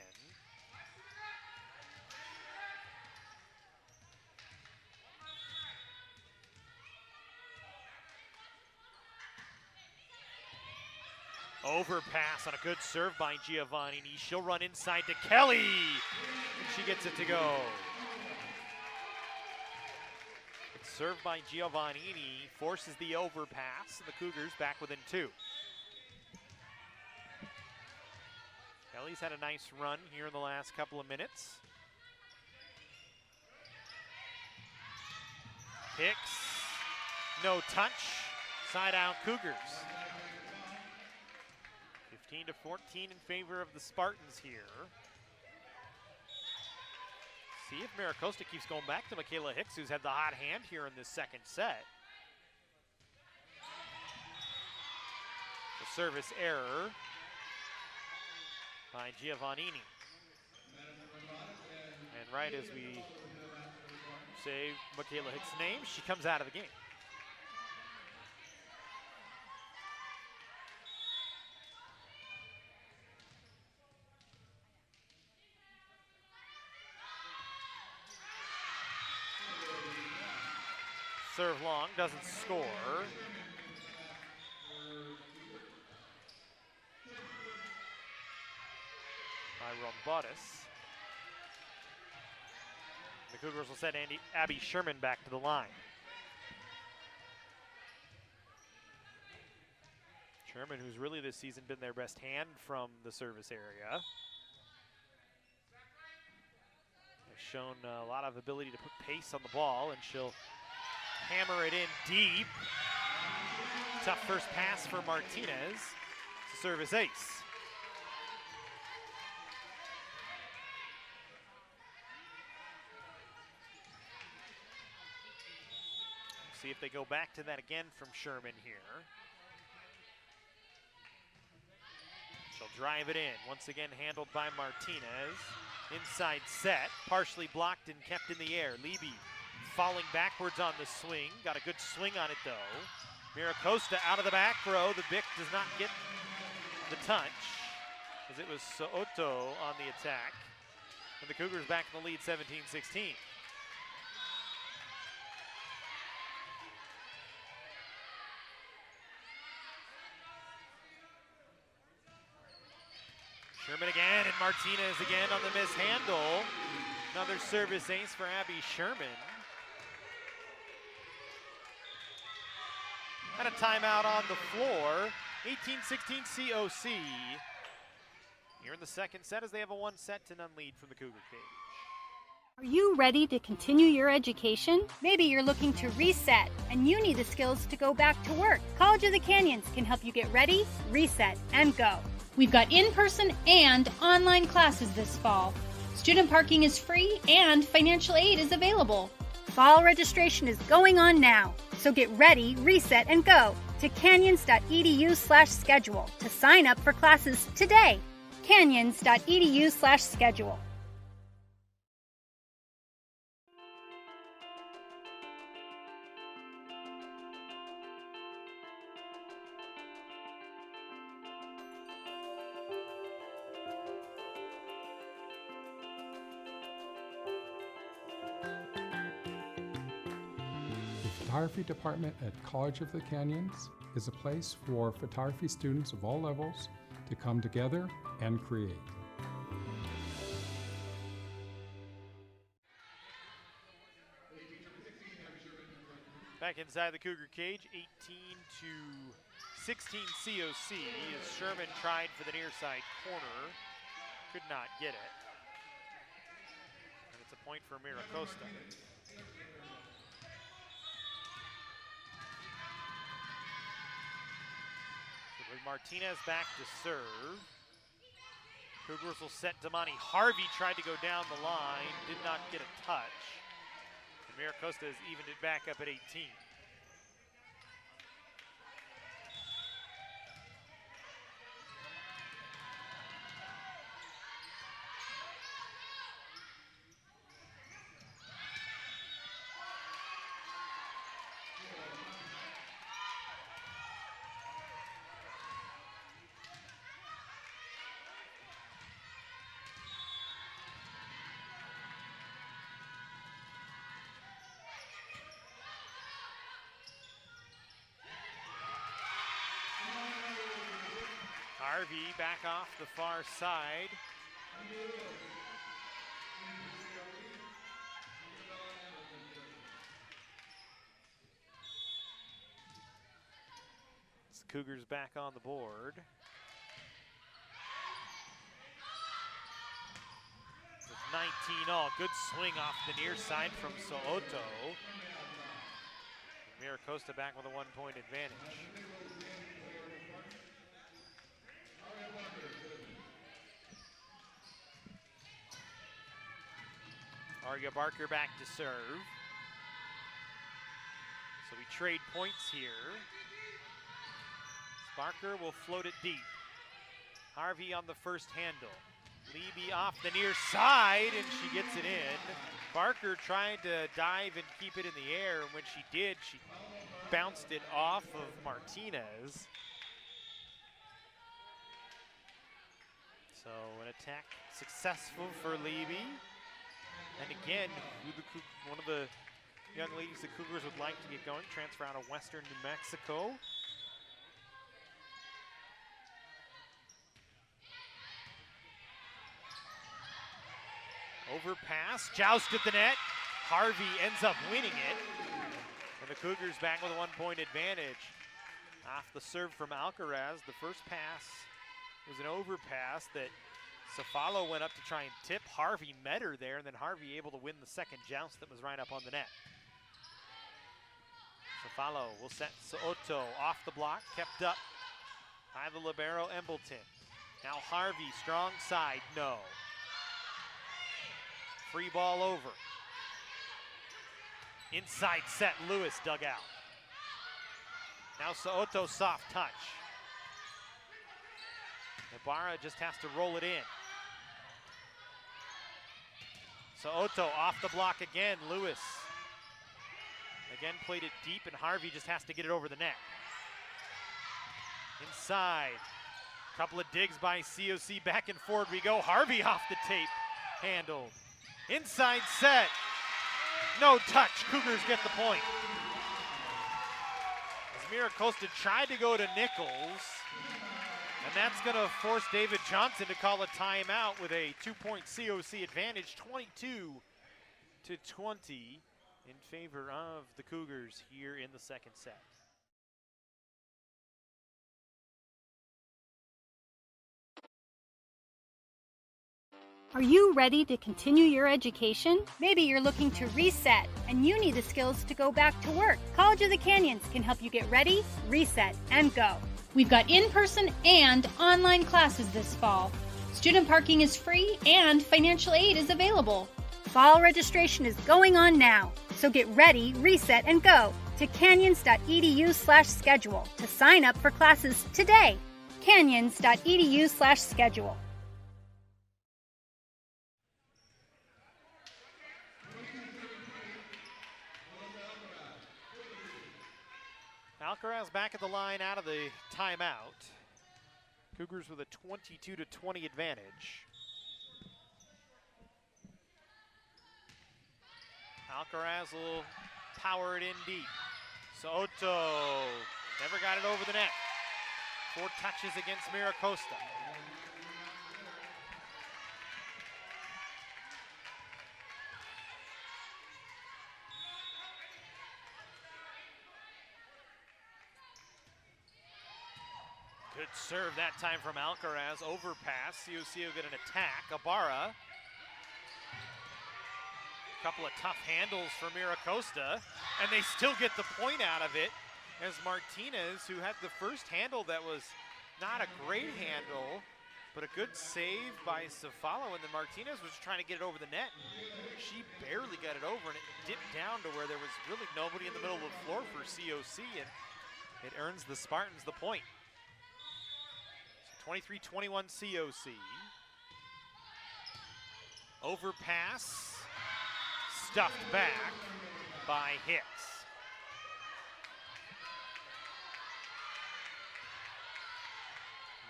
Speaker 1: Overpass on a good serve by Giovannini. She'll run inside to Kelly. And she gets it to go. It's served by Giovannini, forces the overpass, and the Cougars back within 2. Kelly's had a nice run here in the last couple of minutes. Hicks, no touch, side out Cougars. 15-14 in favor of the Spartans here. See if Mira Costa keeps going back to Michaela Hicks, who's had the hot hand here in this second set. The service error by Giovannini. And right as we say Michaela Hicks' name, she comes out of the game. Serve long, doesn't score. By Rombotis. The Cougars will send Abby Sherman back to the line. Sherman, who's really this season been their best hand from the service area. Has shown a lot of ability to put pace on the ball, and she'll hammer it in deep. Tough first pass for Martinez. It's a service ace. See if they go back to that again from Sherman here. She'll drive it in. Once again handled by Martinez. Inside set, partially blocked and kept in the air. Levy falling backwards on the swing. Got a good swing on it though. Mira Costa out of the back row. The Bic does not get the touch, as it was Soto on the attack. And the Cougars back in the lead 17-16. Sherman again, and Martinez again on the mishandle. Another service ace for Abby Sherman. And a timeout on the floor. 18-16 COC. Here in the second set as they have a 1-0 lead from the Cougar cage.
Speaker 2: Are you ready to continue your education? Maybe you're looking to reset and you need the skills to go back to work. College of the Canyons can help you get ready, reset, and go.
Speaker 3: We've got in-person and online classes this fall. Student parking is free and financial aid is available.
Speaker 2: Fall registration is going on now, so get ready, reset, and go to canyons.edu/schedule to sign up for classes today. canyons.edu/schedule.
Speaker 4: The photography department at College of the Canyons is a place for photography students of all levels to come together and create.
Speaker 1: Back inside the Cougar cage, 18-16 COC as Sherman tried for the near side corner. Could not get it. And it's a point for Mira Costa. With Martinez back to serve. Cougars will set Damani Harvey, tried to go down the line, did not get a touch. And Mira Costa has evened it back up at 18. Harvey back off the far side. It's the Cougars back on the board. With 19 all, good swing off the near side from So'oto. Mira Costa back with a 1-point advantage. Arya Barker back to serve. So we trade points here. Barker will float it deep. Harvey on the first handle. Leby off the near side, and she gets it in. Barker trying to dive and keep it in the air, and when she did, she bounced it off of Martinez. So an attack successful for Leby. And again, one of the young ladies the Cougars would like to get going, transfer out of Western New Mexico. Overpass, joust at the net. Harvey ends up winning it. And the Cougars back with a 1-point advantage. Off the serve from Alcaraz, the first pass was an overpass that Cefalo went up to try and tip. Harvey met her there, and then Harvey able to win the second joust that was right up on the net. Cefalo will set So'oto off the block, kept up by the libero Embleton. Now Harvey, strong side, no. Free ball over. Inside set, Lewis dug out. Now So'oto soft touch. Ibarra just has to roll it in. So'oto off the block again, Lewis. Again played it deep, and Harvey just has to get it over the net. Inside, couple of digs by COC, back and forward we go. Harvey off the tape, handled. Inside set, no touch, Cougars get the point. As Mira Costa tried to go to Nichols, and that's gonna force David Johnson to call a timeout with a 2-point COC advantage, 22-20 in favor of the Cougars here in the second set.
Speaker 2: Are you ready to continue your education? Maybe you're looking to reset and you need the skills to go back to work. College of the Canyons can help you get ready, reset, and go.
Speaker 3: We've got in-person and online classes this fall. Student parking is free and financial aid is available.
Speaker 2: Fall registration is going on now, so get ready, reset, and go to canyons.edu/schedule to sign up for classes today. canyons.edu/schedule.
Speaker 1: Alcaraz back at the line out of the timeout. Cougars with a 22-20 advantage. Alcaraz will power it in deep. So'oto never got it over the net. 4 touches against Mira Costa. Good serve that time from Alcaraz. Overpass. COC will get an attack. Ibarra. Couple of tough handles for Mira Costa, and they still get the point out of it, as Martinez, who had the first handle that was not a great handle, but a good save by Cefalo, and then Martinez was trying to get it over the net. She barely got it over, and it dipped down to where there was really nobody in the middle of the floor for COC, and it earns the Spartans the point. 23-21 COC. Overpass. Stuffed back by Hicks.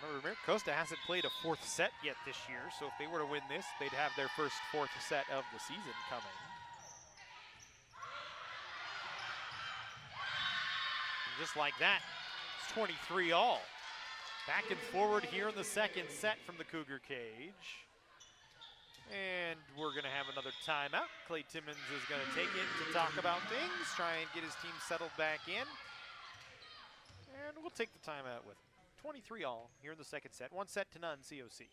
Speaker 1: Remember, Mira Costa hasn't played a 4th set yet this year, so if they were to win this, they'd have their first 4th set of the season coming. And just like that, it's 23 all. Back and forward here in the second set from the Cougar cage. And we're going to have another timeout. Clay Timmons is going to take it to talk about things, try and get his team settled back in. And we'll take the timeout with him. 23-all here in the second set. 1-0 COC.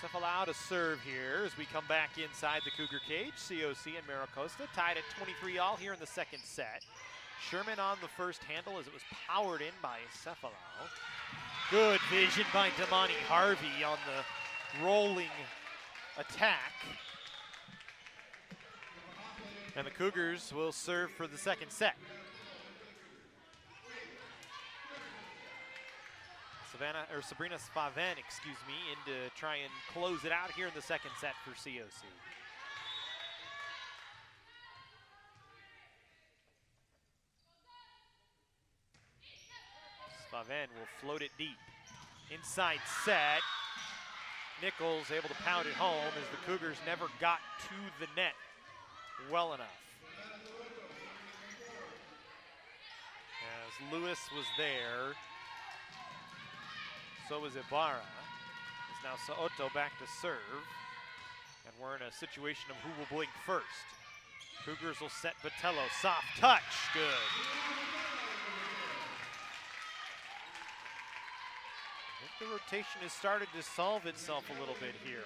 Speaker 1: Cephalao to serve here as we come back inside the Cougar cage. COC and Mira Costa tied at 23-all here in the second set. Sherman on the first handle as it was powered in by Cephalao. Good vision by Damani Harvey on the rolling attack. And the Cougars will serve for the second set. Sabrina Spaven, in to try and close it out here in the second set for COC. Spaven will float it deep. Inside set. Nichols able to pound it home as the Cougars never got to the net well enough. As Lewis was there, so is Ibarra. It's now Soto back to serve. And we're in a situation of who will blink first. Cougars will set Botello. Soft touch. Good. I think the rotation has started to solve itself a little bit here.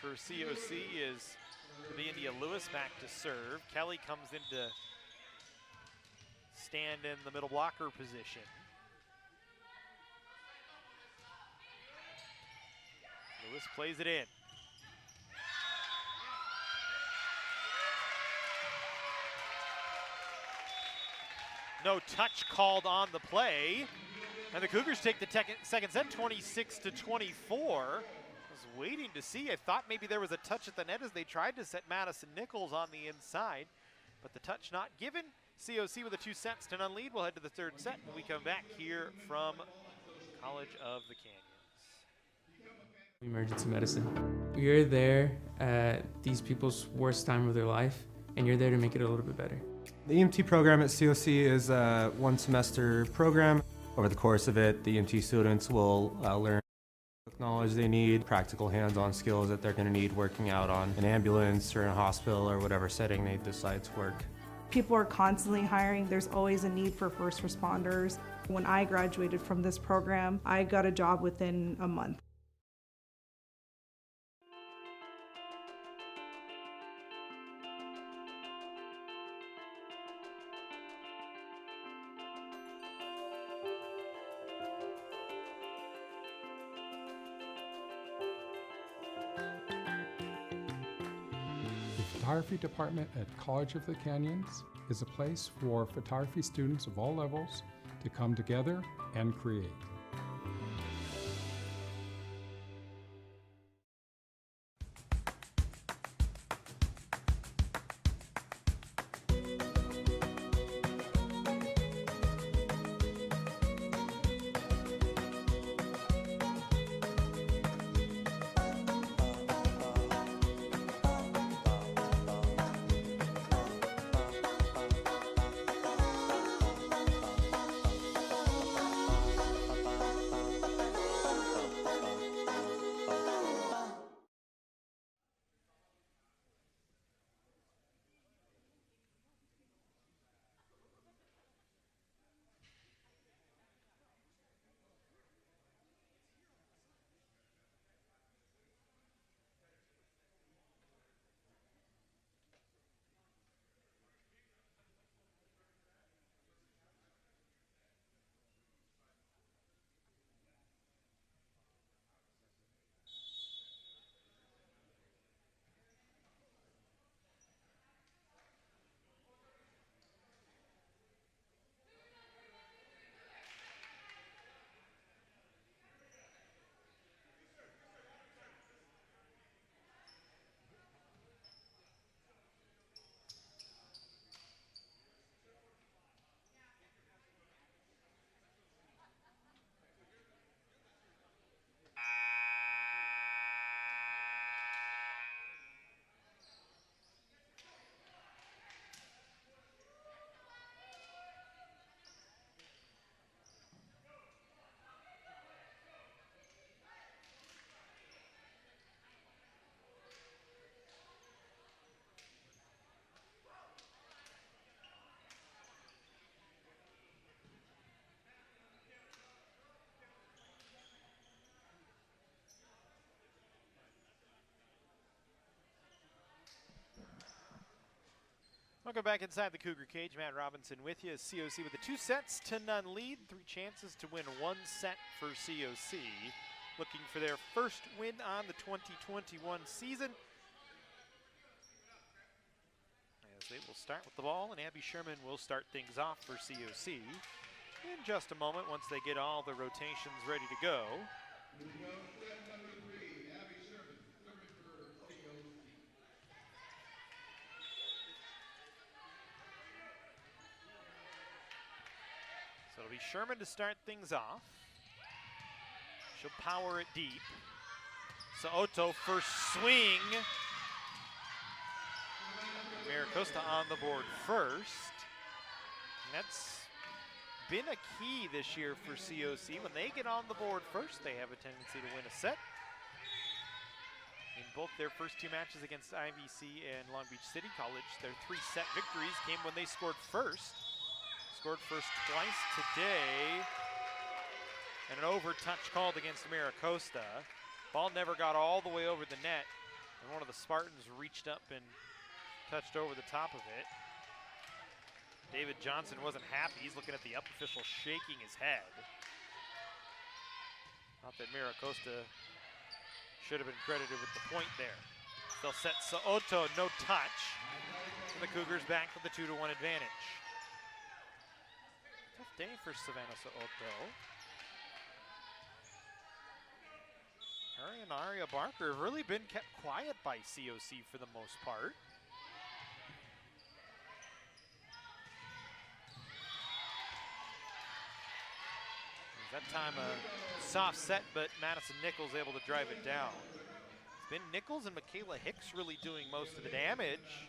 Speaker 1: For COC is the India Lewis back to serve. Kelly comes in to stand in the middle blocker position. Lewis plays it in. No touch called on the play. And the Cougars take the second set, 26-24. I was waiting to see. I thought maybe there was a touch at the net as they tried to set Madison Nichols on the inside, but the touch not given. COC with a 2-0 lead. We'll head to the third set when we come back here from College of the Canyons.
Speaker 5: Emergency medicine. You're there at these people's worst time of their life, and you're there to make it a little bit better.
Speaker 6: The EMT program at COC is a one-semester program. Over the course of it, the EMT students will learn knowledge they need, practical hands-on skills that they're going to need working out on an ambulance or in a hospital or whatever setting they decide to work.
Speaker 7: People are constantly hiring. There's always a need for first responders. When I graduated from this program, I got a job within a month.
Speaker 4: The photography department at College of the Canyons is a place for photography students of all levels to come together and create.
Speaker 1: Welcome back inside the Cougar cage. Matt Robinson with you. COC with a 2-0 lead. 3 chances to win 1 set for COC. Looking for their first win on the 2021 season. As they will start with the ball, and Abby Sherman will start things off for COC in just a moment once they get all the rotations ready to go. So it'll be Sherman to start things off. She'll power it deep. So Otto first swing. Mira Costa on the board first. And that's been a key this year for COC. When they get on the board first, they have a tendency to win a set. In both their first 2 matches against IVC and Long Beach City College, their 3-set victories came when they scored first. Scored first twice today. And an over-touch called against Mira Costa. Ball never got all the way over the net. And one of the Spartans reached up and touched over the top of it. David Johnson wasn't happy. He's looking at the up official shaking his head. Thought that Mira Costa should have been credited with the point there. They'll set Soto, no touch. And the Cougars back with the 2-1 advantage. Tough day for Savannah Soto. Her and Aria Barker have really been kept quiet by COC for the most part. That time a soft set, but Madison Nichols able to drive it down. It's been Nichols and Michaela Hicks really doing most of the damage,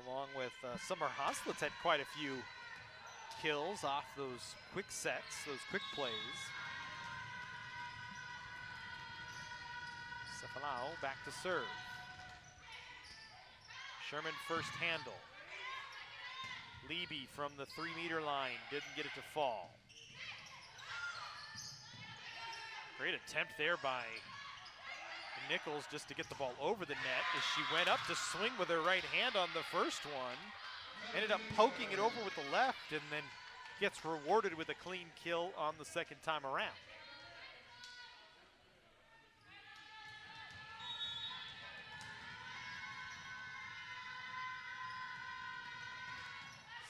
Speaker 1: along with Summer Hoslitz had quite a few kills off those quick sets, those quick plays. Cefalau back to serve. Sherman first handle. Leby from the 3-meter line, didn't get it to fall. Great attempt there by Nichols just to get the ball over the net as she went up to swing with her right hand on the first one. Ended up poking it over with the left and then gets rewarded with a clean kill on the second time around.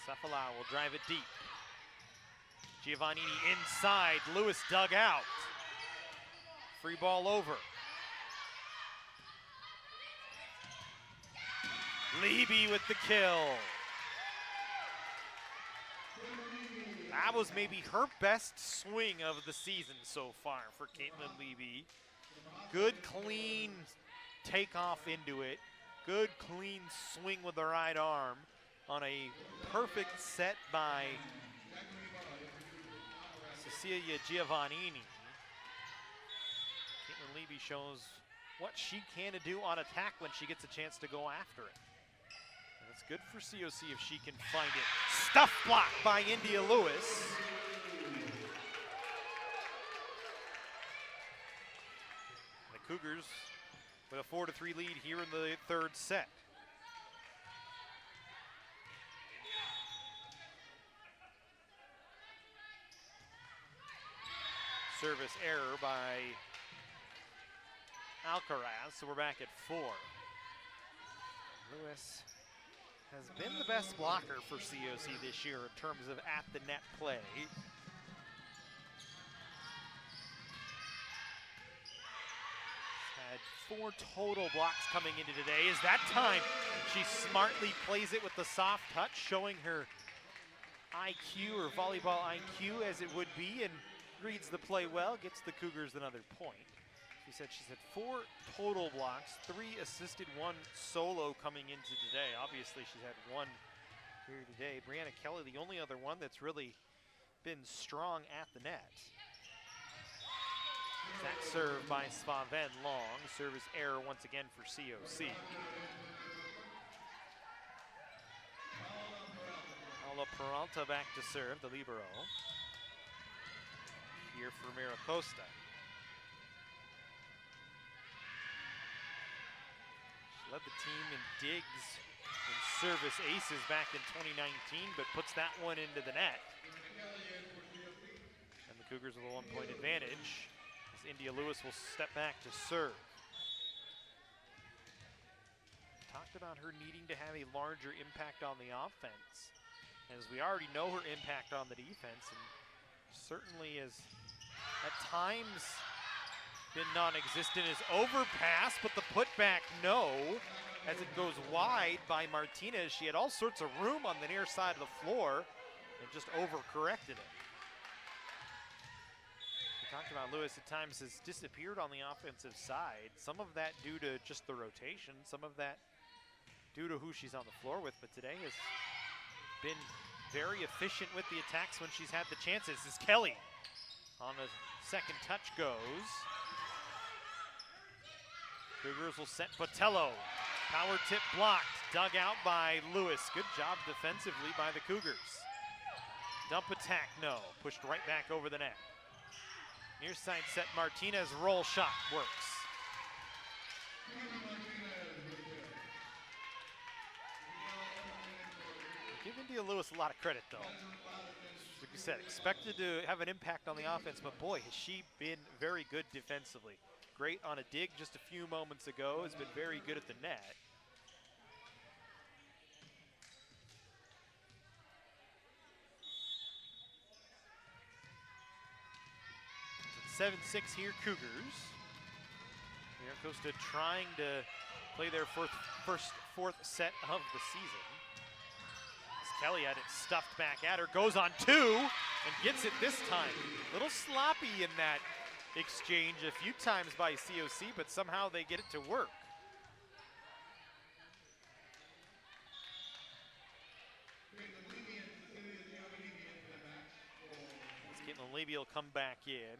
Speaker 1: Cefalau will drive it deep. Giovannini inside, Lewis dug out. Free ball over. Leby with the kill. That was maybe her best swing of the season so far for Caitlin Leby. Good, clean takeoff into it. Good, clean swing with the right arm on a perfect set by Cecilia Giovannini. Caitlin Leby shows what she can do on attack when she gets a chance to go after it. And it's good for COC if she can find it. Stuff block by India Lewis. The Cougars with a 4-3 lead here in the 3rd set. Service error by Alcaraz, so we're back at 4. Lewis has been the best blocker for COC this year in terms of at-the-net play. Had 4 total blocks coming into today. Is that time she smartly plays it with the soft touch, showing her IQ or volleyball IQ as it would be, and reads the play well, gets the Cougars another point. She said she's had 4 total blocks, 3 assisted, 1 solo coming into today. Obviously she's had 1 here today. Brianna Kelly, the only other one that's really been strong at the net. That serve by Svaven long. Service error once again for COC. Paula Peralta back to serve, the libero. Here for Mira Costa. Led the team in digs and service aces back in 2019, but puts that one into the net. And the Cougars with a 1-point advantage as India Lewis will step back to serve. Talked about her needing to have a larger impact on the offense, as we already know her impact on the defense, and certainly is at times been non-existent. Is overpass, but the putback no, as it goes wide by Martinez. She had all sorts of room on the near side of the floor and just overcorrected it. We talked about Lewis at times has disappeared on the offensive side. Some of that due to just the rotation, some of that due to who she's on the floor with, but today has been very efficient with the attacks when she's had the chances. As Kelly on the second touch goes. Cougars will set Botello. Power tip blocked, dug out by Lewis. Good job defensively by the Cougars. Dump attack, no. Pushed right back over the net. Near side set, Martinez, roll shot, works. Give India Lewis a lot of credit, though. Like you said, expected to have an impact on the offense, but boy, has she been very good defensively. Great on a dig just a few moments ago, has been very good at the net. It's 7-6 here, Cougars. Mira Costa trying to play their fourth set of the season. Kelly had it stuffed back at her, goes on two, and gets it this time. A little sloppy in that exchange a few times by COC, but somehow they get it to work. Let's get Levy will come back in.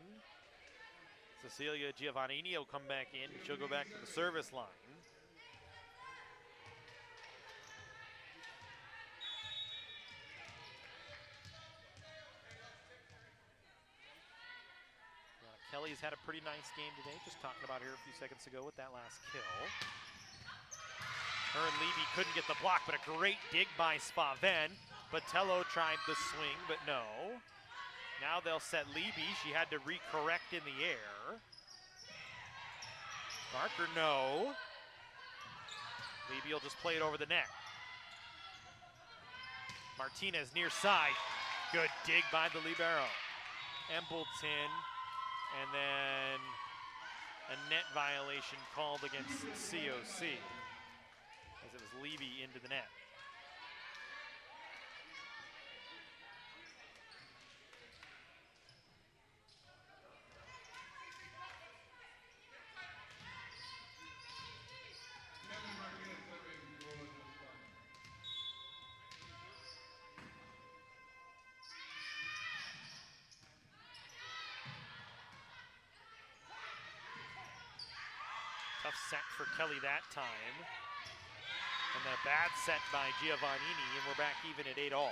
Speaker 1: Cecilia Giovannini will come back in. She'll go back to the service line. Kelly's had a pretty nice game today, just talking about her a few seconds ago with that last kill. Her and Levy couldn't get the block, but a great dig by Spaven. Botello tried the swing, but no. Now they'll set Levy. She had to recorrect in the air. Barker, no. Levy will just play it over the net. Martinez near side. Good dig by the libero. Embleton. And then a net violation called against COC as it was Levy into the net. Tough set for Kelly that time. And then a bad set by Giovannini, and we're back even at 8-all.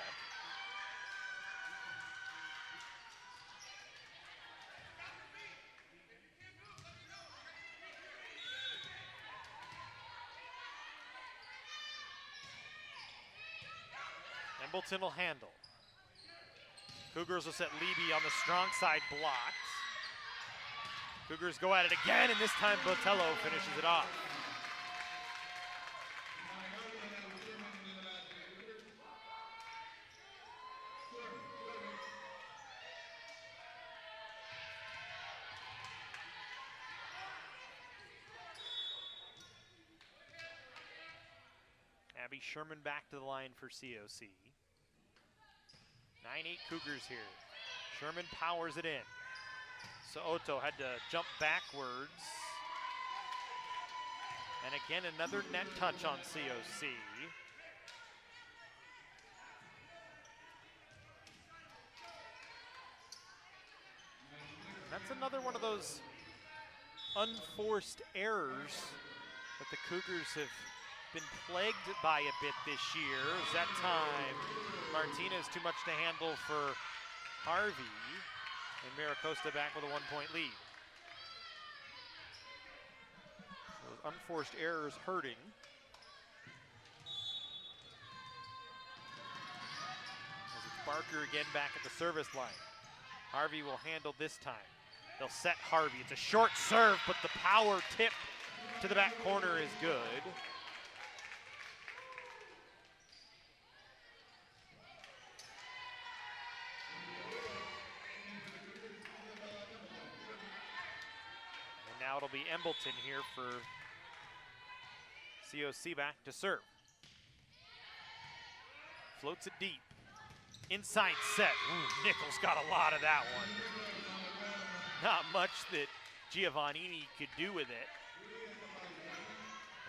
Speaker 1: Embleton will handle. Cougars will set Levy on the strong side, blocked. Cougars go at it again, and this time Botello finishes it off. Abby Sherman back to the line for COC. 9-8 Cougars here. Sherman powers it in. So Otto had to jump backwards. And again, another net touch on COC. That's another one of those unforced errors that the Cougars have been plagued by a bit this year. Is that time Martinez too much to handle for Harvey, and Mira Costa back with a 1-point lead. So unforced errors hurting. As it's Barker again back at the service line. Harvey will handle this time. They'll set Harvey. It's a short serve, but the power tip to the back corner is good. Now it'll be Embleton here for COC back to serve. Floats it deep. Inside set. Ooh, Nichols got a lot of that one. Not much that Giovannini could do with it.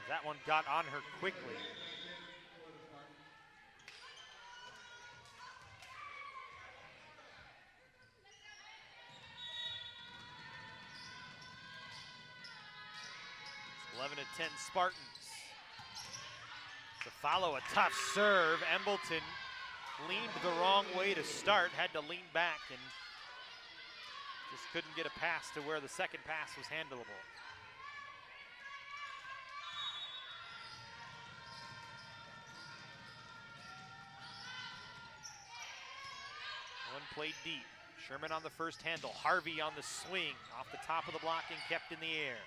Speaker 1: As that one got on her quickly. It's 11 to 10 Spartans. To follow a tough serve, Embleton leaned the wrong way to start, had to lean back and just couldn't get a pass to where the second pass was handleable. One played deep. Sherman on the first handle. Harvey on the swing. Off the top of the block and kept in the air.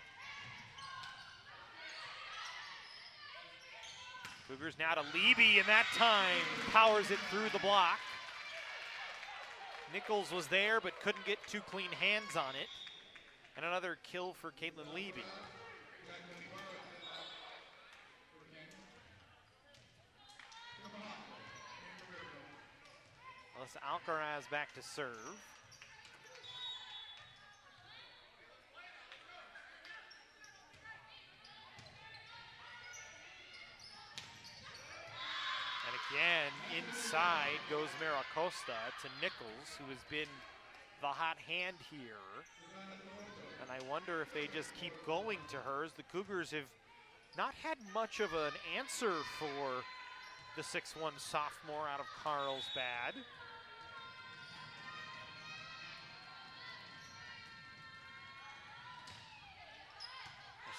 Speaker 1: Cougars now to Leby, and that time powers it through the block. Nichols was there, but couldn't get two clean hands on it. And another kill for Caitlin Leby. Alyssa Alcaraz back to serve. And again, inside goes Mira Costa to Nichols, who has been the hot hand here. And I wonder if they just keep going to her, as the Cougars have not had much of an answer for the 6'1" sophomore out of Carlsbad.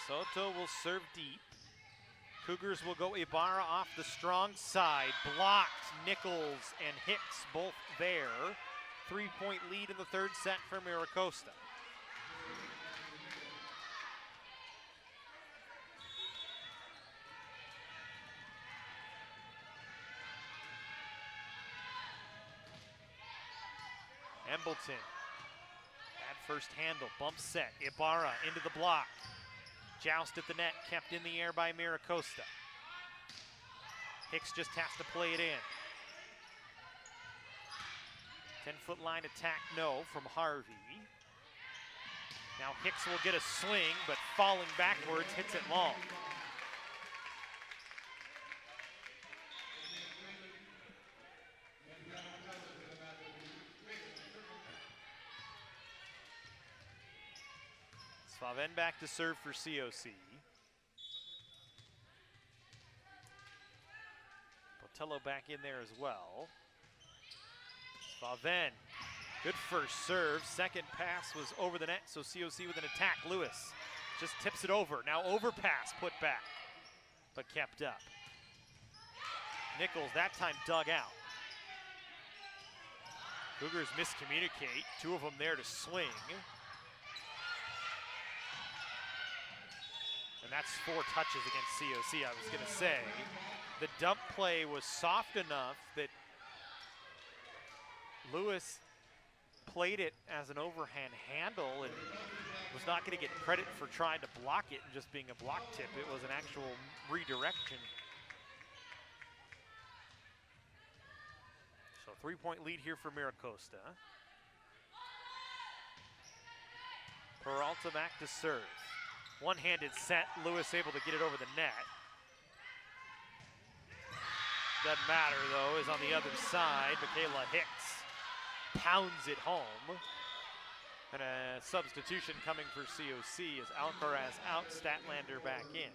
Speaker 1: Soto will serve deep. Cougars will go Ibarra off the strong side. Blocked. Nichols and Hicks both there. 3-point lead in the third set for Mira Costa. Embleton. Bad first handle. Bump set. Ibarra into the block. Joust at the net, kept in the air by Mira Costa. Hicks just has to play it in. 10-foot line attack, no, from Harvey. Now Hicks will get a swing, but falling backwards, hits it long. Svaven back to serve for COC. Botello back in there as well. Svaven, good first serve. Second pass was over the net, so COC with an attack. Lewis just tips it over. Now overpass put back, but kept up. Nichols that time dug out. Cougars miscommunicate. Two of them there to swing. And that's 4 touches against COC. I was going to say, the dump play was soft enough that Lewis played it as an overhand handle and was not going to get credit for trying to block it and just being a block tip. It was an actual redirection. So 3-point lead here for Mira Costa. Peralta back to serve. One-handed set, Lewis able to get it over the net. Doesn't matter though, is on the other side. Michaela Hicks pounds it home. And a substitution coming for COC as Alcaraz out, Statlander back in.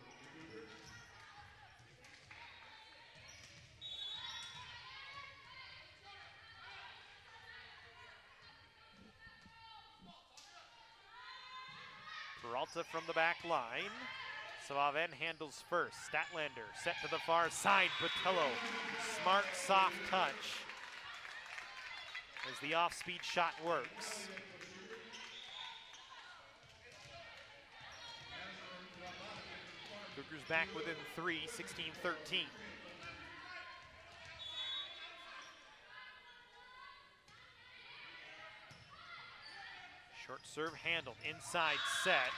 Speaker 1: Peralta from the back line. Savaven handles first. Statlander set to the far side. Botello, smart, soft touch as the off-speed shot works. Cougars back within 3, 16-13. Short serve handled, inside set.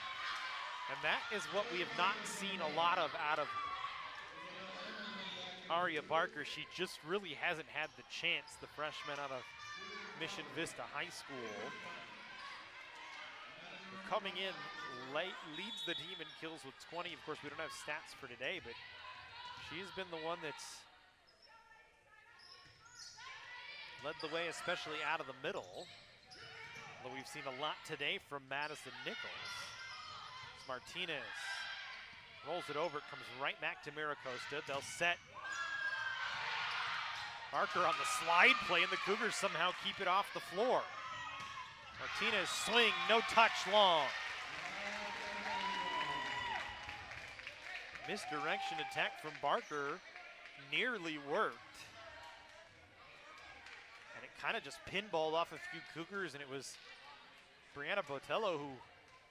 Speaker 1: And that is what we have not seen a lot of out of Aria Barker. She just really hasn't had the chance, the freshman out of Mission Vista High School. Coming in late, leads the team in kills with 20. Of course, we don't have stats for today, but she's been the one that's led the way, especially out of the middle. Although we've seen a lot today from Madison Nichols. Martinez rolls it over, it comes right back to Mira Costa. They'll set Barker on the slide play, and the Cougars somehow keep it off the floor. Martinez swing, no touch long. Misdirection attack from Barker nearly worked. And it kind of just pinballed off a few Cougars, and it was Brianna Botello who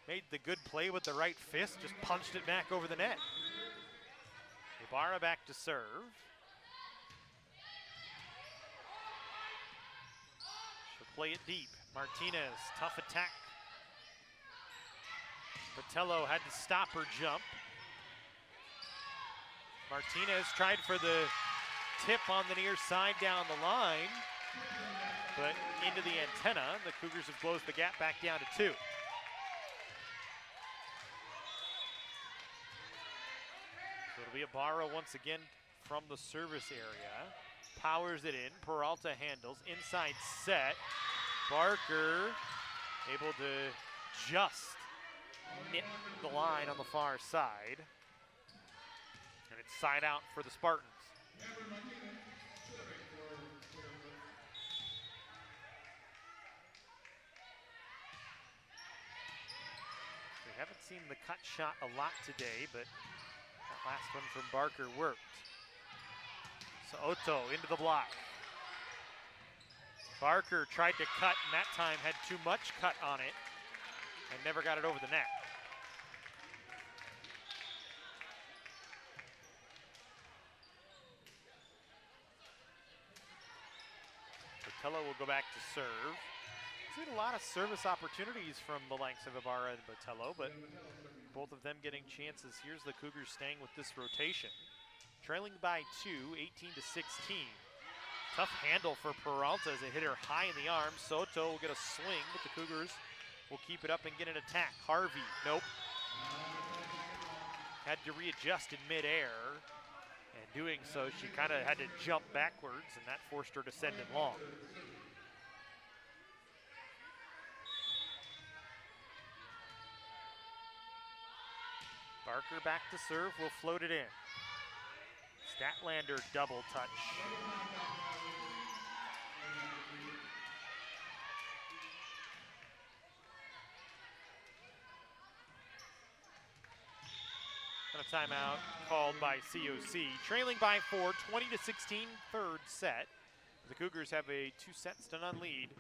Speaker 1: made the good play with the right fist, just punched it back over the net. Ibarra back to serve. She'll play it deep. Martinez, tough attack. Botello had to stop her jump. Martinez tried for the tip on the near side down the line, but into the antenna. The Cougars have closed the gap back down to 2. So it'll be Ibarra once again from the service area. Powers it in. Peralta handles. Inside set. Barker able to just nip the line on the far side. And it's side out for the Spartans. We haven't seen the cut shot a lot today, but that last one from Barker worked. So Otto into the block. Barker tried to cut, and that time had too much cut on it and never got it over the net. Botello will go back to serve. Seen a lot of service opportunities from the likes of Ibarra and Botello, but both of them getting chances. Here's the Cougars staying with this rotation. Trailing by 2, 18-16. Tough handle for Peralta as it hit her high in the arm. Soto will get a swing, but the Cougars will keep it up and get an attack. Harvey, nope. Had to readjust in midair, and doing so, she kind of had to jump backwards, and that forced her to send it long. Barker back to serve, will float it in. Statlander double touch. And a timeout called by COC. Trailing by 4, 20-16, third set. The Cougars have a 2-0 lead.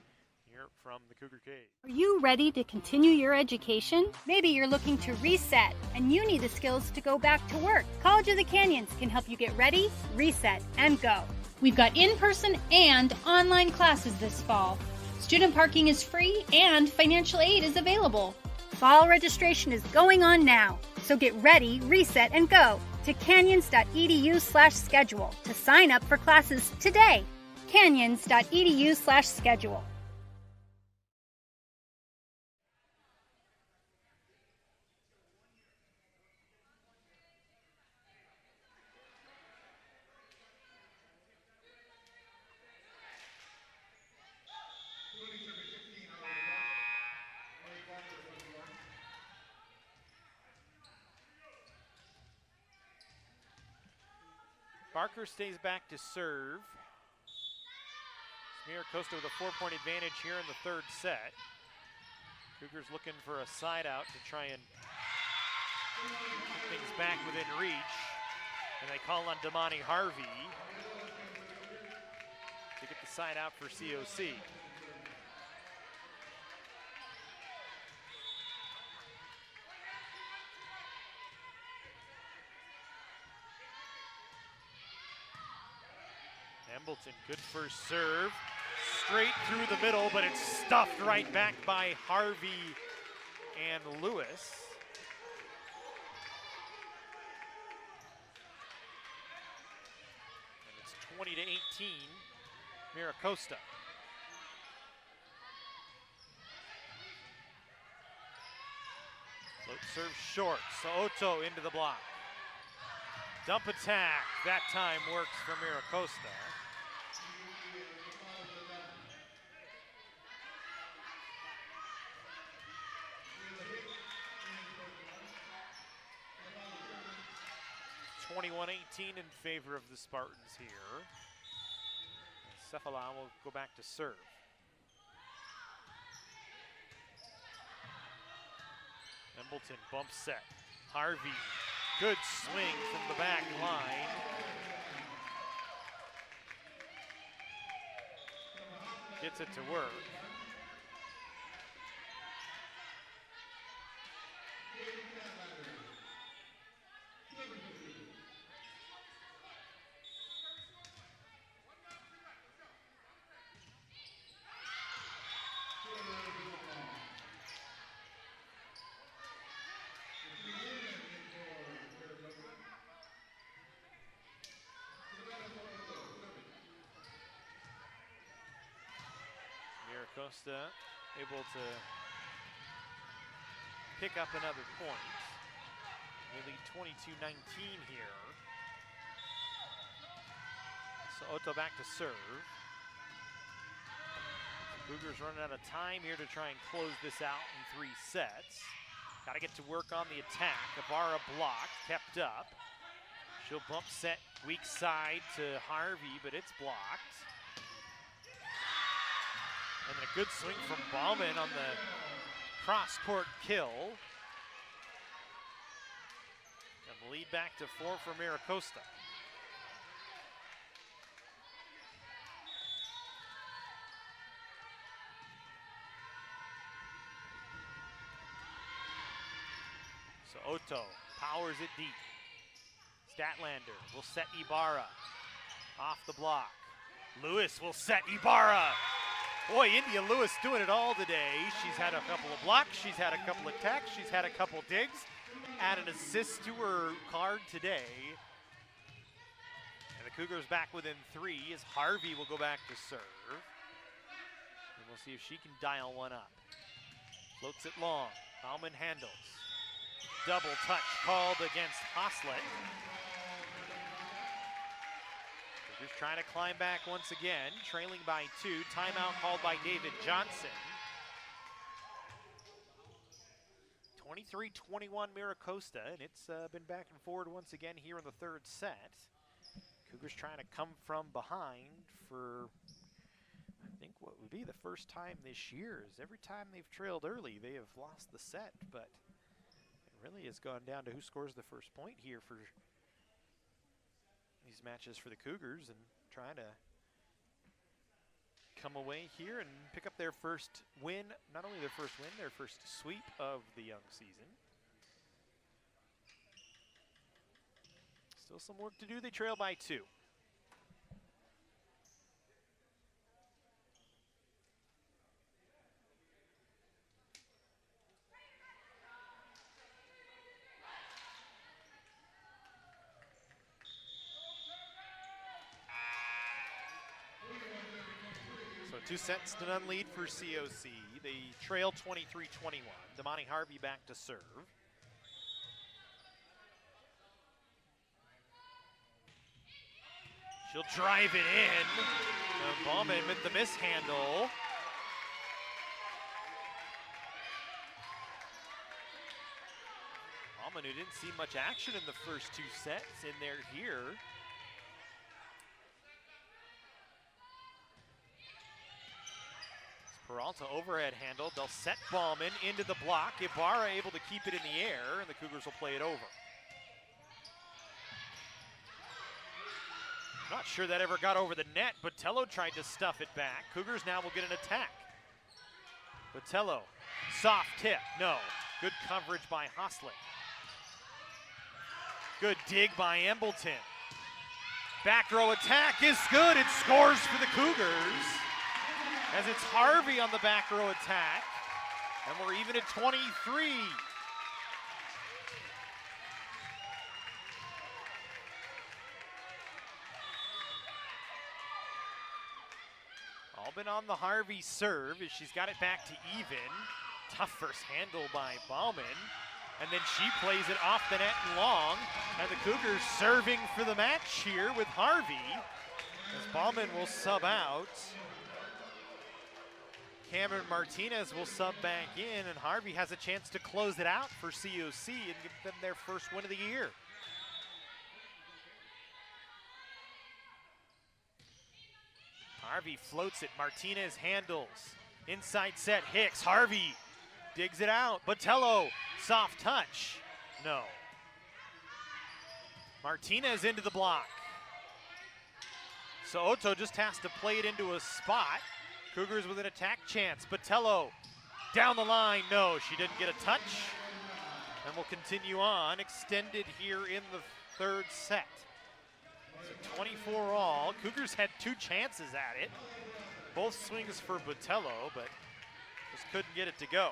Speaker 1: Here from the Cougar Cave.
Speaker 2: Are you ready to continue your education? Maybe you're looking to reset and you need the skills to go back to work. College of the Canyons can help you get ready, reset, and go.
Speaker 3: We've got in-person and online classes this fall. Student parking is free and financial aid is available.
Speaker 2: Fall registration is going on now, so get ready, reset, and go to canyons.edu/schedule to sign up for classes today. canyons.edu/schedule.
Speaker 1: Barker stays back to serve. Mira Costa with a 4-point advantage here in the third set. Cougars looking for a side out to try and Things back within reach, and they call on Damani Harvey to get the side out for COC. Embleton, good first serve. Straight through the middle, but it's stuffed right back by Harvey and Lewis. And it's 20-18, Mira Costa. Float serve short, Soto into the block. Dump attack, that time works for Mira Costa. (21-18) in favor of the Spartans here. Cephala will go back to serve. Embleton bump set. Harvey, good swing from the back line. Gets it to work. Mira Costa able to pick up another point. They lead 22-19 here. Soto back to serve. Cougars running out of time here to try and close this out in 3 sets. Got to get to work on the attack. Ibarra blocked, kept up. She'll bump set weak side to Harvey, but it's blocked. And then a good swing from Bauman on the cross-court kill. And the lead back to 4 for Mira Costa. So Otto powers it deep. Statlander will set Ibarra off the block. Lewis will set Ibarra. Boy, India Lewis doing it all today. She's had a couple of blocks, she's had a couple of attacks, she's had a couple of digs, add an assist to her card today. And the Cougars back within 3 as Harvey will go back to serve. And we'll see if she can dial one up. Floats it long, Bauman handles. Double touch called against Hoslett. Cougars trying to climb back once again, trailing by 2. Timeout called by David Johnson. 23-21 Mira Costa, and it's been back and forward once again here in the 3rd set. Cougars trying to come from behind for, I think, what would be the first time this year. Is every time they've trailed early, they have lost the set, but it really has gone down to who scores the first point here for these matches for the Cougars, and trying to come away here and pick up their first win. Not only their first win, their first sweep of the young season. Still some work to do. They trail by 2. So 2 sets to none lead for COC. They trail 23-21. Damani Harvey back to serve. She'll drive it in. Bauman with the mishandle. Bauman, who didn't see much action in the first 2 sets, in there here. Peralta overhead handle. They'll set Ballman into the block. Ibarra able to keep it in the air, and the Cougars will play it over. Not sure that ever got over the net. Botello tried to stuff it back. Cougars now will get an attack. Botello, soft tip, no. Good coverage by Hosling. Good dig by Embleton. Back row attack is good. It scores for the Cougars. As it's Harvey on the back row attack. And we're even at 23. Albin on the Harvey serve as she's got it back to even. Tough first handle by Bauman. And then she plays it off the net and long. And the Cougars serving for the match here with Harvey. As Bauman will sub out. Cameron Martinez will sub back in. And Harvey has a chance to close it out for COC and give them their first win of the year. Harvey floats it. Martinez handles. Inside set. Hicks. Harvey digs it out. Botello. Soft touch. No. Martinez into the block. So Otto just has to play it into a spot. Cougars with an attack chance. Botello down the line. No, she didn't get a touch. And we'll continue on. Extended here in the third set. So 24 all. Cougars had 2 chances at it. Both swings for Botello, but just couldn't get it to go.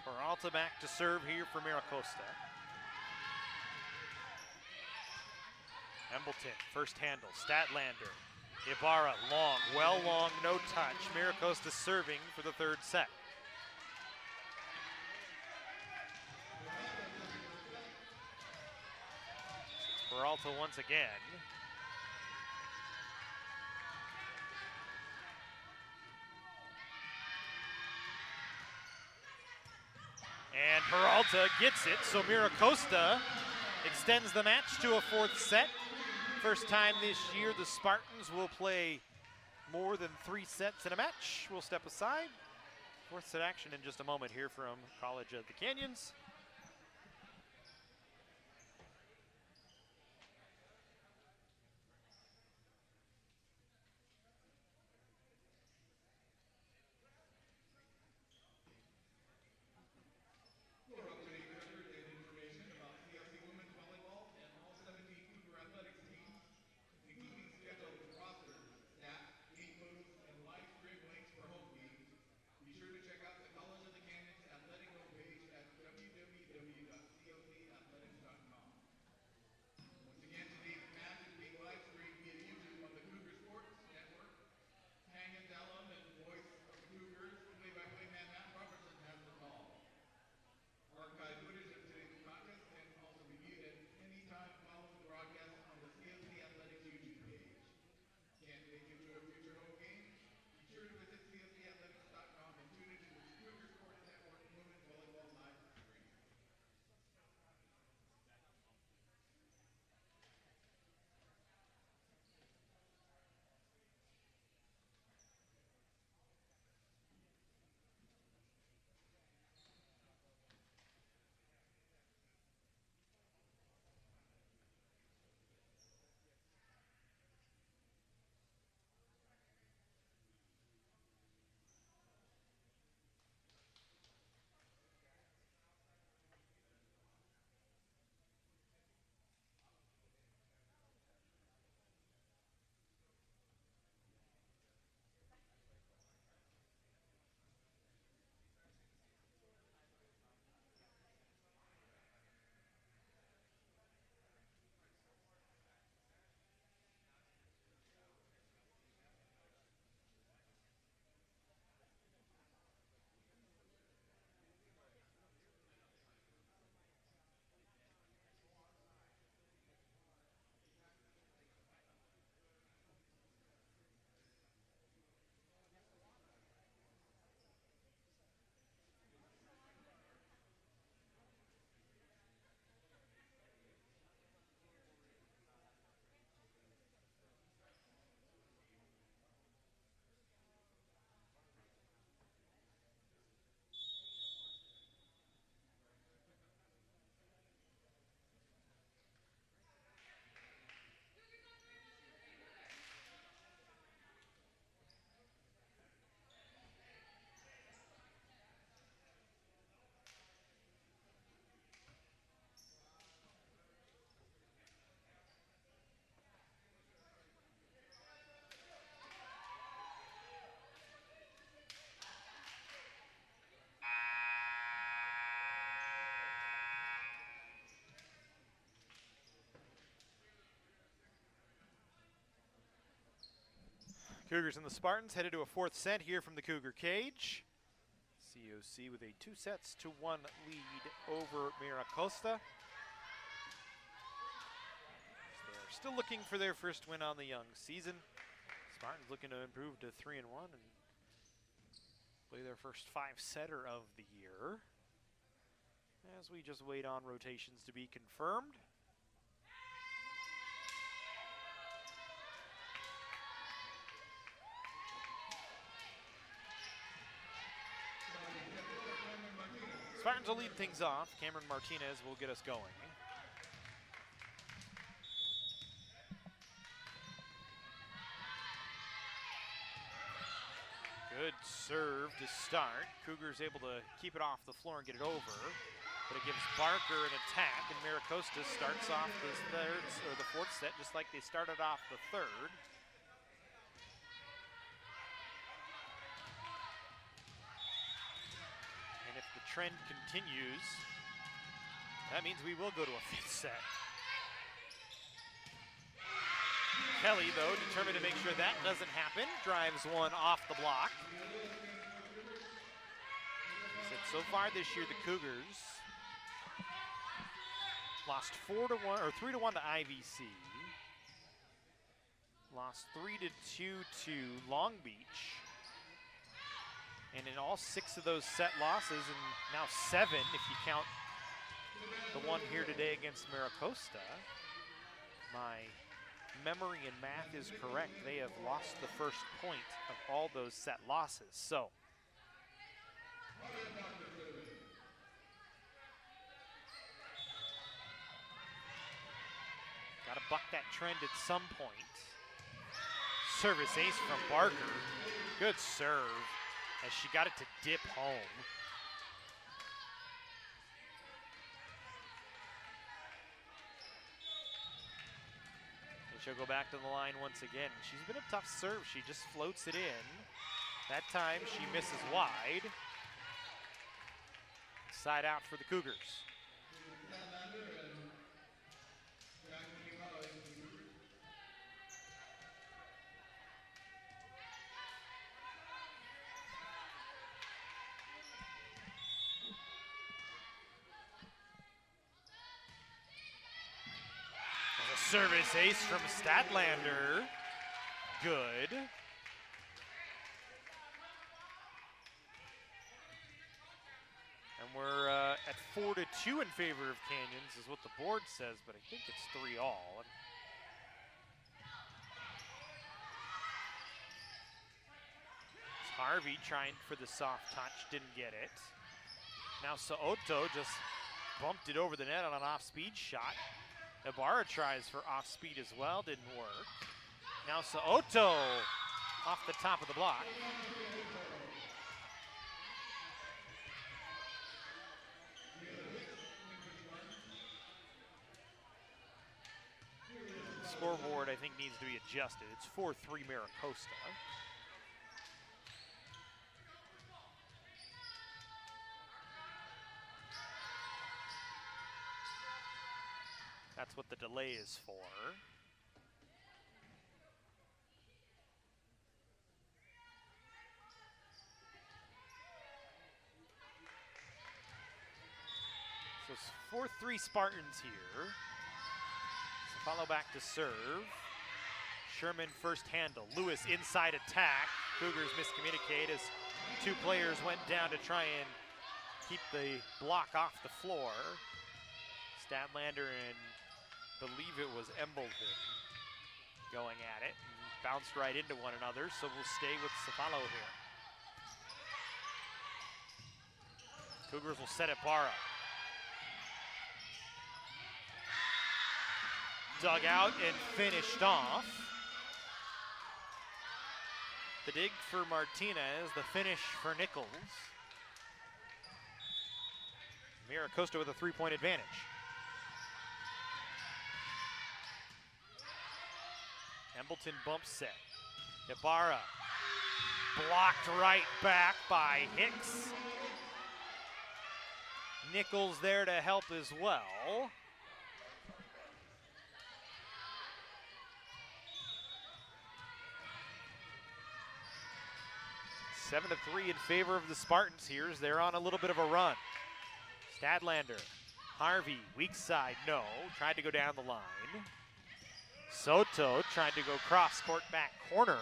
Speaker 1: Peralta back to serve here for Mira Costa. Embleton, first handle, Statlander. Ibarra, long, well long, no touch. Mira Costa serving for the third set. Peralta once again. And Peralta gets it, so Mira Costa extends the match to a 4th set. First time this year the Spartans will play more than 3 sets in a match. We'll step aside. 4th set action in just a moment here from College of the Canyons. Cougars and the Spartans headed to a fourth set here from the Cougar cage. COC with a 2-1 lead over Mira Costa. They're still looking for their first win on the young season. Spartans looking to improve to 3-1 and play their first 5-setter of the year. As we just wait on rotations to be confirmed. Spartans will lead things off. Cameron Martinez will get us going. Good serve to start. Cougars able to keep it off the floor and get it over. But it gives Barker an attack, and Mira Costa starts off the fourth set just like they started off the third. And if the trend continues, that means we will go to a fifth set. Kelly, though, determined to make sure that doesn't happen, drives one off the block. So far this year, the Cougars lost 4-1 or 3-1 to IVC. Lost 3-2 to Long Beach. And in all 6 of those set losses, and now 7 if you count the one here today against Mira Costa, my memory and math is correct. They have lost the first point of all those set losses. So got to buck that trend at some point. Service ace from Barker. Good serve as she got it to dip home. And she'll go back to the line once again. She's been a tough serve. She just floats it in. That time she misses wide. Side out for the Cougars. Service ace from Statlander. Good. And we're at 4-2 in favor of Canyons is what the board says, but I think it's 3-all. Harvey trying for the soft touch, didn't get it. Now Soto just bumped it over the net on an off-speed shot. Ibarra tries for off-speed as well, didn't work. Now Soto off the top of the block. Scoreboard, I think, needs to be adjusted. It's 4-3 Mira Costa. That's what the delay is for. So it's 4-3 Spartans here. So follow back to serve. Sherman first handle. Lewis inside attack. Cougars miscommunicate as 2 players went down to try and keep the block off the floor. Statlander and believe it was Embleton going at it and bounced right into one another, so we'll stay with Cefalo here. Cougars will set it Barra. Dug out and finished off. The dig for Martinez, the finish for Nichols. Mira Costa with a 3-point advantage. Embleton bump set. Ibarra blocked right back by Hicks. Nichols there to help as well. 7-3 in favor of the Spartans here as they're on a little bit of a run. Stadlander, Harvey, weak side, no. Tried to go down the line. Soto tried to go cross court back corner.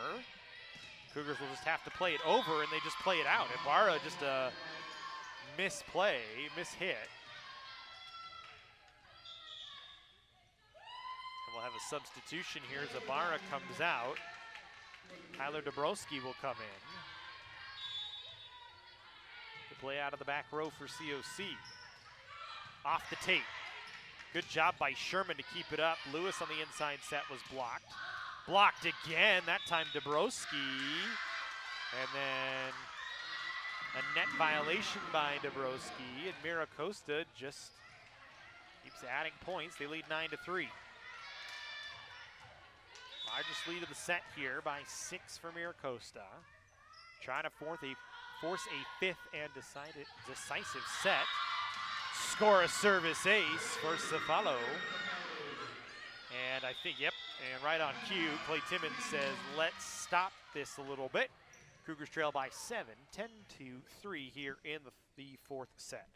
Speaker 1: Cougars will just have to play it over, and they just play it out. Ibarra just a misplay, mishit. And we'll have a substitution here as Ibarra comes out. Tyler Dabrowski will come in to play out of the back row for COC. Off the tape. Good job by Sherman to keep it up. Lewis on the inside set was blocked. Blocked again, that time Dabrowski. And then a net violation by Dabrowski, and Mira Costa just keeps adding points. They lead 9-3. Largest lead of the set here by 6 for Mira Costa. Trying to force a fifth and decisive set. Score a service ace for Cefalo. And I think, yep, and right on cue, Clay Timmons says, let's stop this a little bit. Cougars trail by 7, 10-3 here in the fourth set.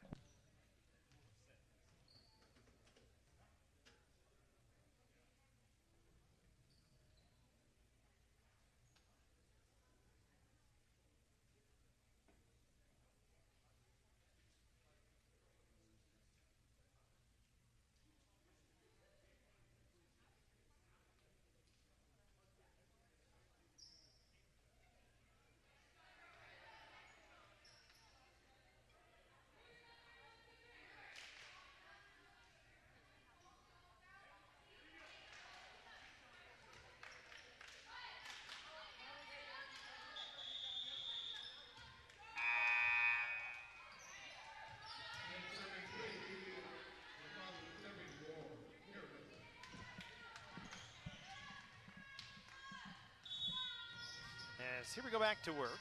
Speaker 1: As here we go back to work.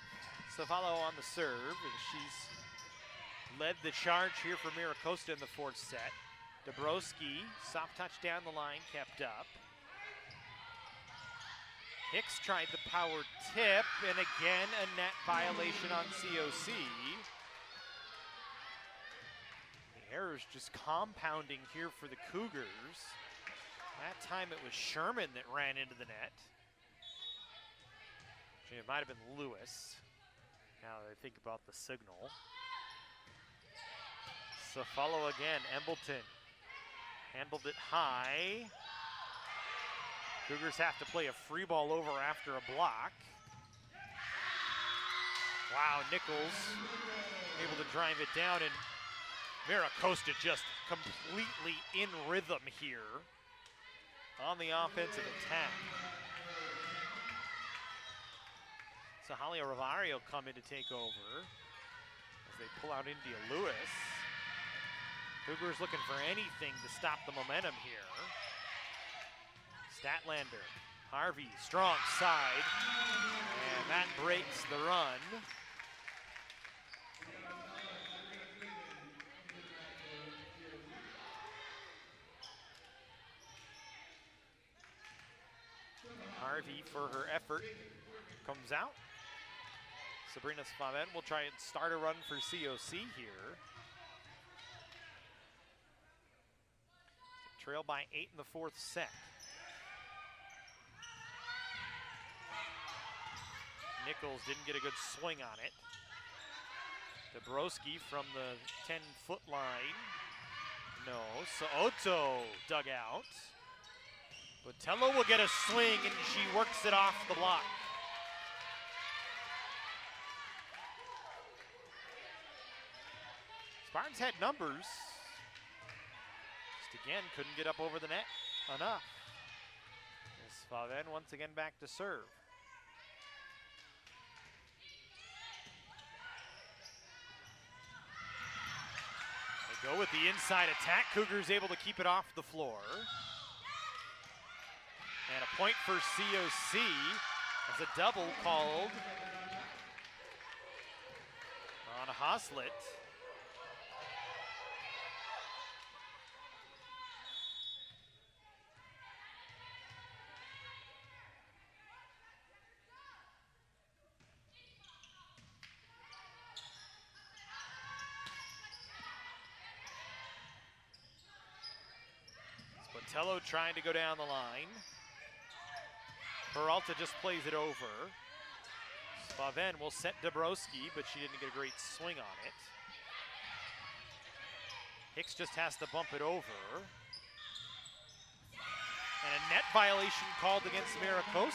Speaker 1: Cefalo on the serve, and she's led the charge here for Mira Costa in the fourth set. Dabrowski, soft touch down the line, kept up. Hicks tried the power tip, and again a net violation on COC. The errors just compounding here for the Cougars. That time it was Sherman that ran into the net. It might have been Lewis, now that I think about the signal. Cefalo again, Embleton handled it high. Cougars have to play a free ball over after a block. Wow, Nichols able to drive it down, and Mira Costa just completely in rhythm here on the offensive attack. So Halia Rivario come in to take over as they pull out India Lewis. Cougars looking for anything to stop the momentum here. Statlander, Harvey, strong side, and that breaks the run. Harvey, for her effort, comes out. Sabrina Spaven will try and start a run for COC here. Trail by 8 in the fourth set. Nichols didn't get a good swing on it. Dabrowski from the 10-foot line. No, Soto dug out. Botello will get a swing, and she works it off the block. Spartans had numbers. Just again, couldn't get up over the net enough. Spaven once again back to serve. They go with the inside attack. Cougars able to keep it off the floor. And a point for COC as a double called on Haslett. Botello trying to go down the line. Peralta just plays it over. Spaven will set Dabrowski, but she didn't get a great swing on it. Hicks just has to bump it over. And a net violation called against Mira Costa.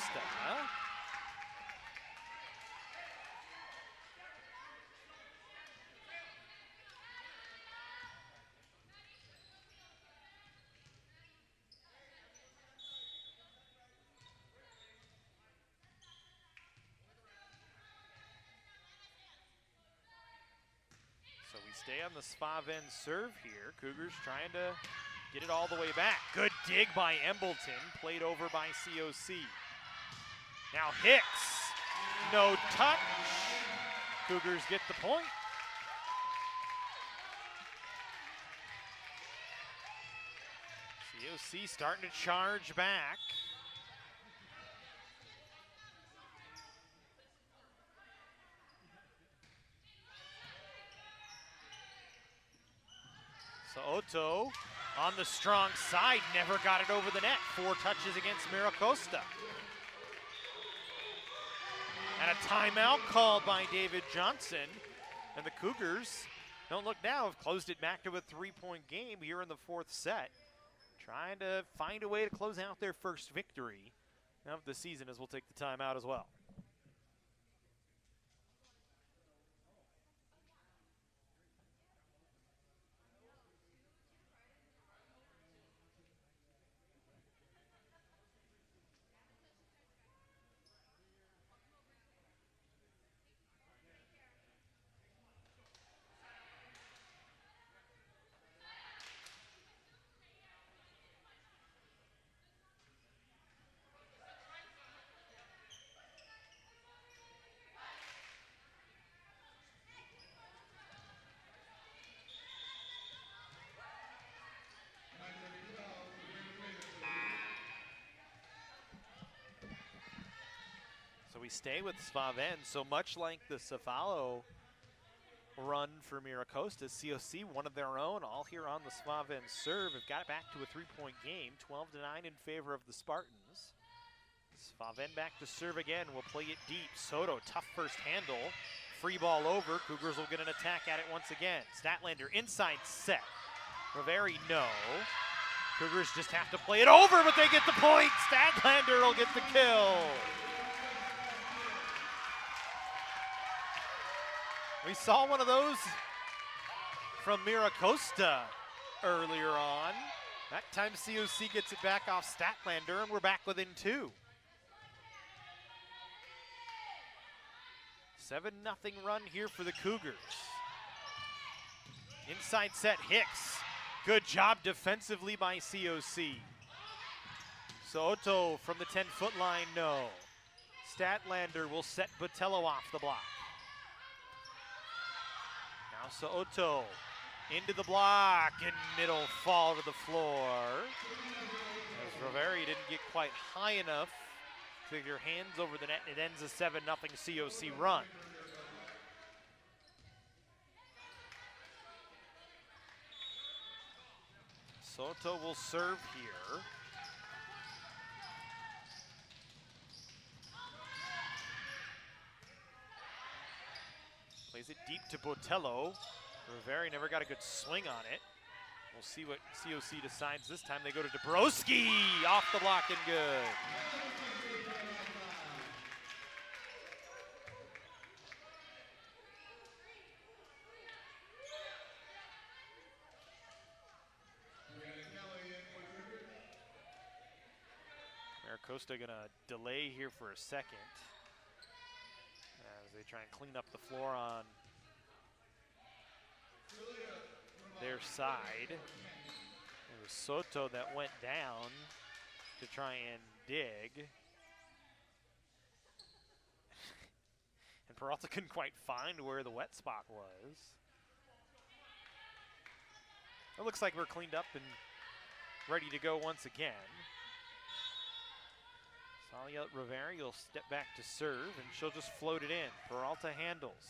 Speaker 1: So we stay on the Spaven serve here. Cougars trying to get it all the way back. Good dig by Embleton, played over by COC. Now Hicks, no touch. Cougars get the point. COC starting to charge back. So Otto on the strong side, never got it over the net. 4 touches against Mira Costa. And a timeout called by David Johnson. And the Cougars, don't look now, have closed it back to a 3-point game here in the 4th set. Trying to find a way to close out their first victory of the season, as we'll take the timeout as well. So we stay with Spaven. So much like the Cefalo run for Mira Costa, COC, one of their own, all here on the Spaven serve, have got it back to a 3-point game, 12-9 in favor of the Spartans. Spaven back to serve again, will play it deep. Soto, tough first handle, free ball over. Cougars will get an attack at it once again. Statlander inside set. Riveri, no. Cougars just have to play it over, but they get the point. Statlander will get the kill. We saw one of those from Mira Costa earlier on. That time COC gets it back off Statlander, and we're back within 2. 7-0 run here for the Cougars. Inside set, Hicks. Good job defensively by COC. Soto from the 10-foot line, no. Statlander will set Botello off the block. Now Soto into the block, and it'll fall to the floor. As Riveri didn't get quite high enough to get your hands over the net, and it ends a 7-0 COC run. Soto will serve here. Plays it deep to Botello. Riveri never got a good swing on it. We'll see what COC decides this time. They go to Dabrowski, off the block and good. Mira Costa gonna delay here for a second as they try and clean up the floor on their side. It was Soto that went down to try and dig. And Peralta couldn't quite find where the wet spot was. It looks like we're cleaned up and ready to go once again. Salia Riveri will step back to serve, and she'll just float it in. Peralta handles.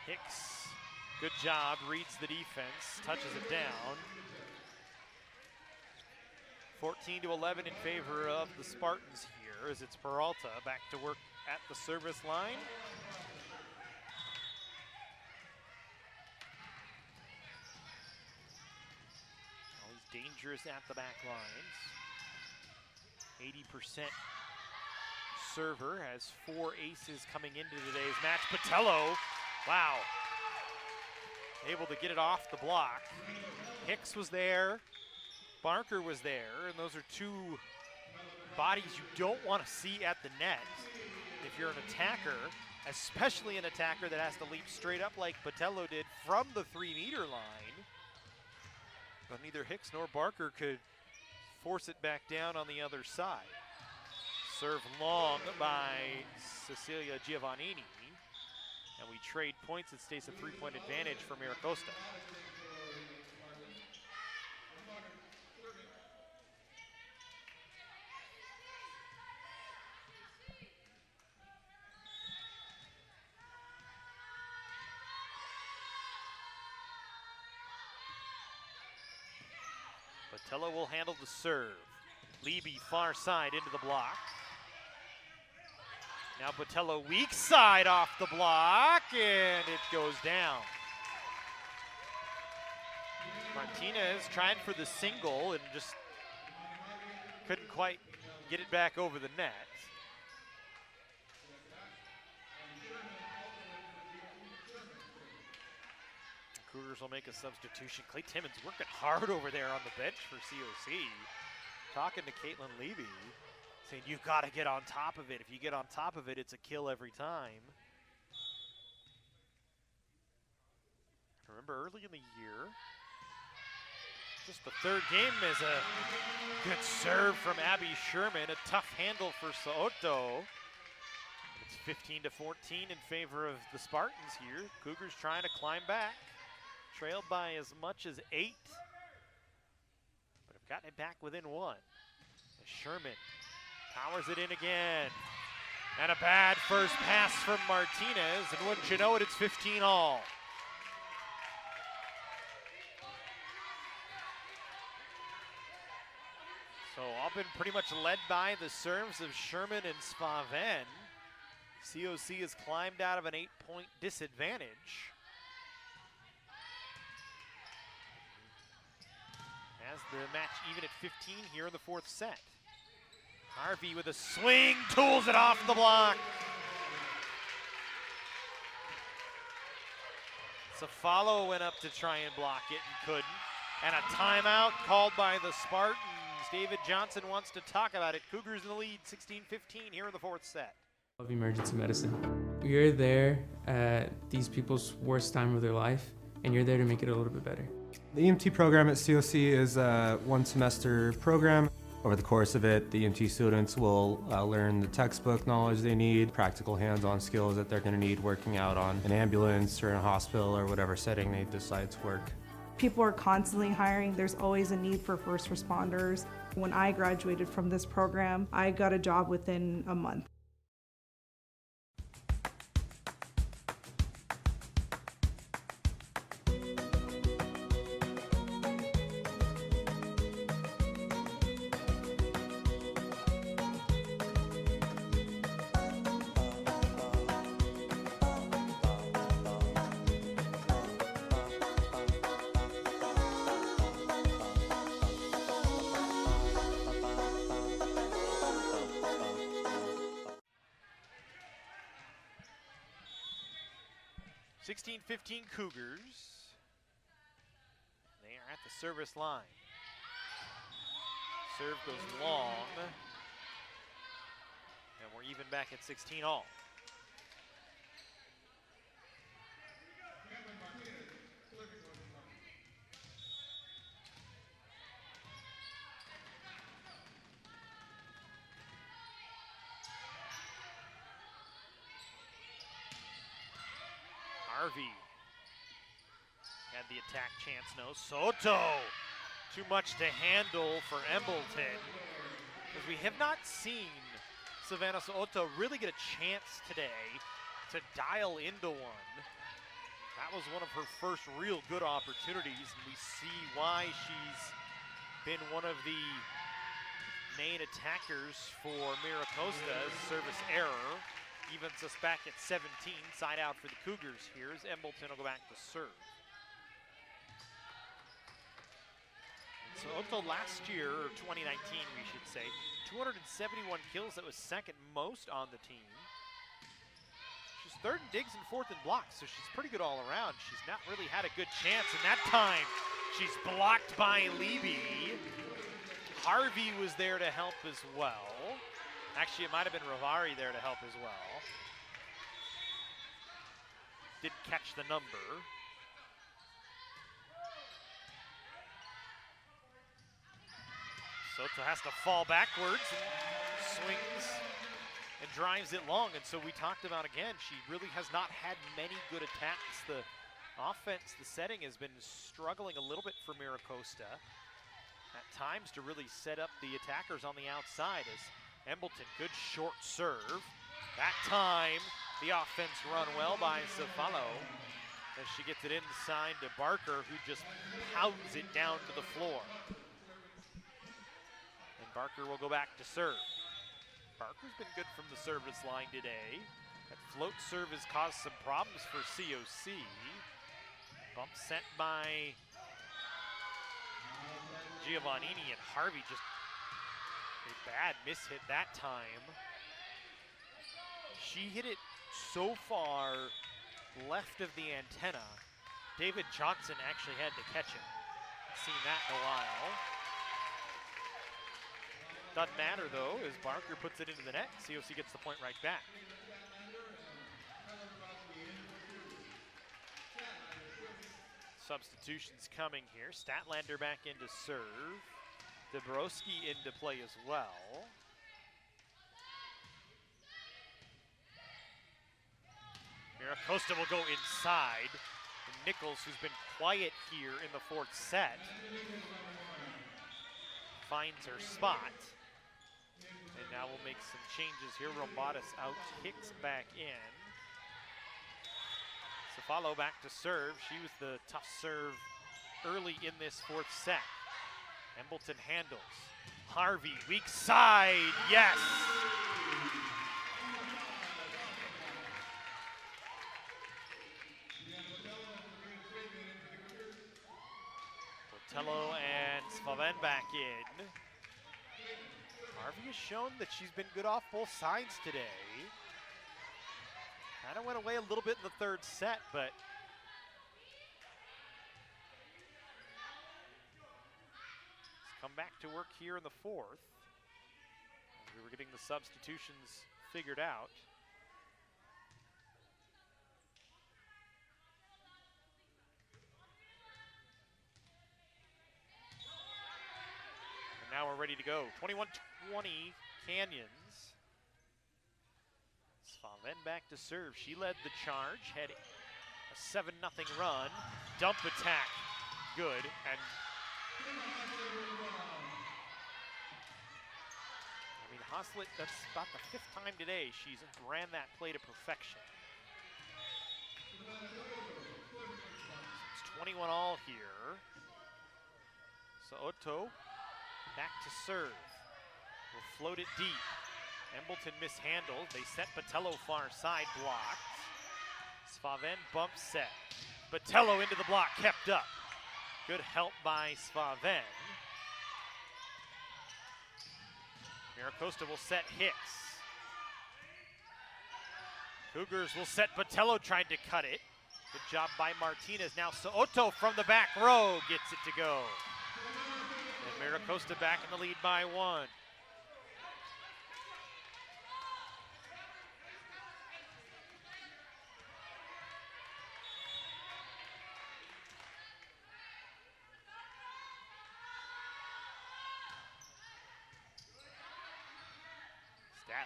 Speaker 1: Hicks, good job, reads the defense, touches it down. 14-11 in favor of the Spartans here as it's Peralta back to work at the service line. Always dangerous at the back lines. 80% server, has 4 aces coming into today's match. Patello, wow, able to get it off the block. Hicks was there, Barker was there, and those are 2 bodies you don't want to see at the net if you're an attacker, especially an attacker that has to leap straight up like Patello did from the 3-meter line. But neither Hicks nor Barker could force it back down on the other side. Serve long by Cecilia Giovannini. And we trade points. It stays a 3-point advantage for Mira Costa. Patello will handle the serve. Leby far side into the block. Now Patello weak side off the block, and it goes down. Martinez trying for the single and just couldn't quite get it back over the net. The Cougars will make a substitution. Clay Timmons working hard over there on the bench for COC. Talking to Caitlin Leby, saying you've got to get on top of it. If you get on top of it, it's a kill every time. Remember early in the year, just the 3rd game is a good serve from Abby Sherman. A tough handle for Soto. It's 15-14 in favor of the Spartans here. Cougars trying to climb back. Trailed by as much as 8. But have gotten it back within 1. As Sherman powers it in again. And a bad first pass from Martinez. And wouldn't you know it, it's 15 all. So all been pretty much led by the serves of Sherman and Spaven. COC has climbed out of an 8-point disadvantage. As the match even at 15 here in the 4th set. Harvey with a swing, tools it off the block. Safalo went up to try and block it and couldn't. And a timeout called by the Spartans. David Johnson wants to talk about it. Cougars in the lead, 16-15 here in the 4th set.
Speaker 5: Of emergency medicine. You're there at these people's worst time of their life, and you're there to make it a little bit better.
Speaker 6: The EMT program at COC is a 1-semester program. Over the course of it, the EMT students will learn the textbook knowledge they need, practical hands-on skills that they're going to need working out on an ambulance or in a hospital or whatever setting they decide to work.
Speaker 7: People are constantly hiring. There's always a need for first responders. When I graduated from this program, I got a job within a month.
Speaker 1: (16-15) Cougars. They are at the service line. Serve goes long. And we're even back at 16 all. Harvey had the attack chance, no. Soto, too much to handle for Embleton. Because we have not seen Savannah Soto really get a chance today to dial into one. That was one of her first real good opportunities, and we see why she's been one of the Main attackers for Mira Costa. Service error evens us back at 17. Side out for the Cougars here as Embleton will go back to serve. So Otto last year, or 2019 we should say, 271 kills. That was second most on the team. She's third in digs and fourth in blocks, so she's pretty good all around. She's not really had a good chance, and that time she's blocked by Levy. Harvey was there to help as well. Actually, it might have been Rivari there to help as well. Didn't catch the number. Soto has to fall backwards and swings and drives it long. And so we talked about again, she really has not had many good attacks. The offense, the setting has been struggling a little bit for Mira Costa at times to really set up the attackers on the outside. As Embleton, good short serve. That time, the offense run well by Cefalo as she gets it inside to Barker, who just pounds it down to the floor. Barker will go back to serve. Barker's been good from the service line today. That float serve has caused some problems for COC. Bump sent by Giovannini, and Harvey just a bad mishit that time. She hit it so far left of the antenna. David Johnson actually had to catch it. Seen that in a while. Doesn't matter though, as Barker puts it into the net. COC gets the point right back. Substitutions coming here. Statlander back in to serve. Dabrowski into play as well. Mira Costa will go inside. And Nichols, who's been quiet here in the fourth set, finds her spot. And now we'll make some changes here. Rombatis out, Hicks back in. Cefalo back to serve. She was the tough serve early in this fourth set. Embleton handles. Harvey, weak side, yes! Botello and Svaven back in. Harvey has shown that she's been good off both sides today. Kind of went away a little bit in the third set, but it's come back to work here in the fourth. We were getting the substitutions figured out. And now we're ready to go. 21-20 Canyons. Svaven back to serve. She led the charge, had a 7-0 run. Dump attack, good. And I mean, Hoslet, that's about the 5th time today she's ran that play to perfection. It's 21 all here. So Otto back to serve. Will float it deep. Embleton mishandled. They set Botello far side, blocked. Svaven bump set. Botello into the block, kept up. Good help by Svaven. Mira Costa will set Hicks. Cougars will set Botello, tried to cut it. Good job by Martinez. Now Soto from the back row gets it to go. And Mira Costa back in the lead by 1.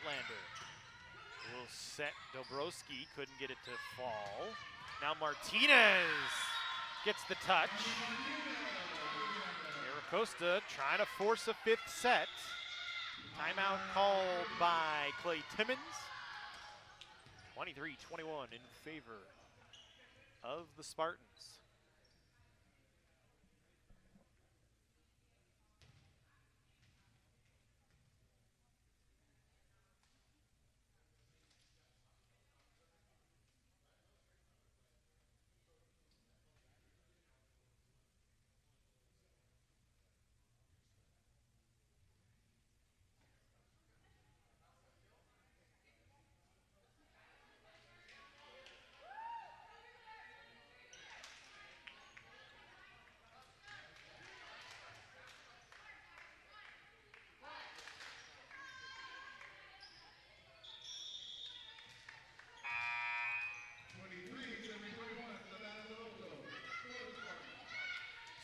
Speaker 1: Statlander will set Dabrowski, couldn't get it to fall. Now Martinez gets the touch. Mira Costa trying to force a 5th set. Timeout called by Clay Timmons. 23-21 in favor of the Spartans.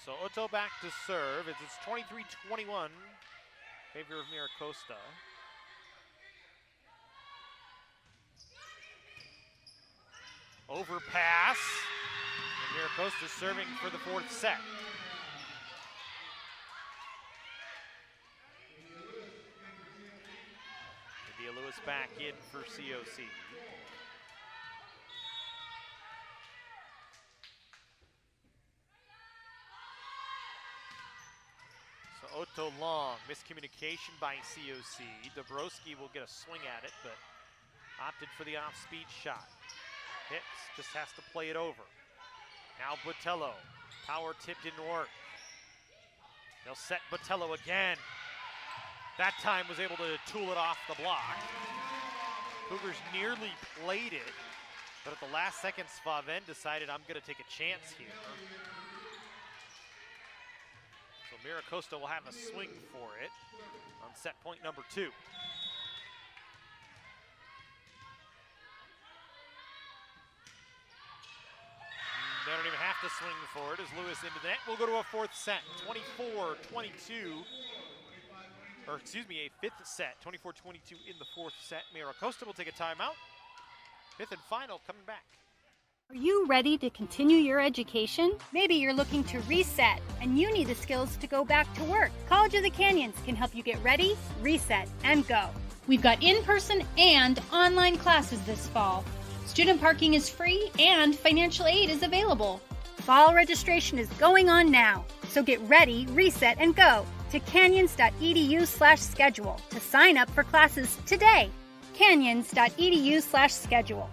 Speaker 1: So Otto back to serve. It's 23-21 favor of Mira Costa. Overpass. And Mira Costa serving for the fourth set. India Lewis back in for COC. So Otto long, miscommunication by COC. Dabrowski will get a swing at it, but opted for the off-speed shot. Hicks just has to play it over. Now Botello, power tip didn't work. They'll set Botello again. That time was able to tool it off the block. Cougars nearly played it, but at the last second, Svaven decided, I'm gonna take a chance here. So Mira Costa will have a swing for it on set point number 2. They don't even have to swing for it as Lewis into the net. We'll go to a fourth set, 24-22. Or excuse me, a fifth set, 24-22 in the fourth set. Mira Costa will take a timeout. Fifth and final coming back.
Speaker 2: Are you ready to continue your education? Maybe you're looking to reset and you need the skills to go back to work. College of the Canyons can help you get ready, reset, and go.
Speaker 3: We've got in-person and online classes this fall. Student parking is free and financial aid is available.
Speaker 2: Fall registration is going on now, so get ready, reset, and go to canyons.edu/schedule to sign up for classes today. canyons.edu/schedule.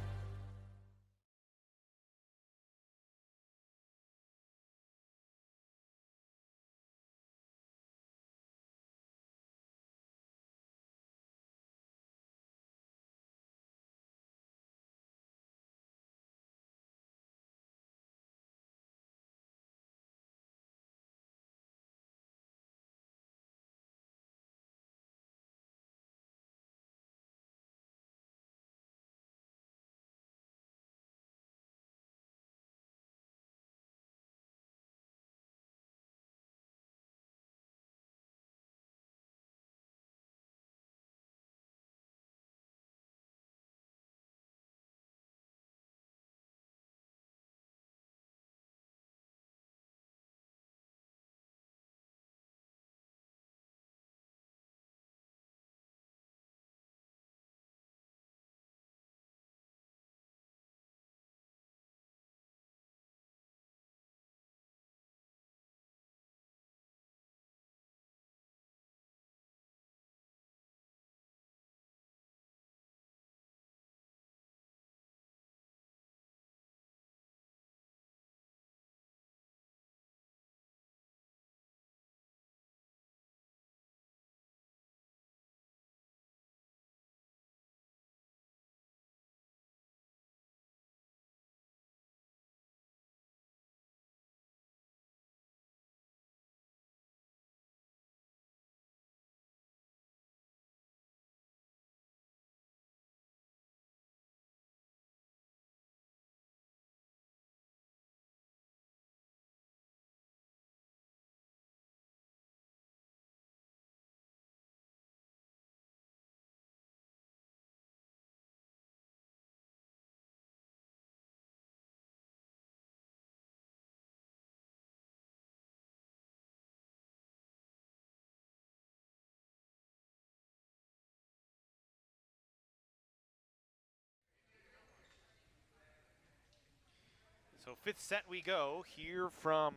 Speaker 1: So fifth set we go here from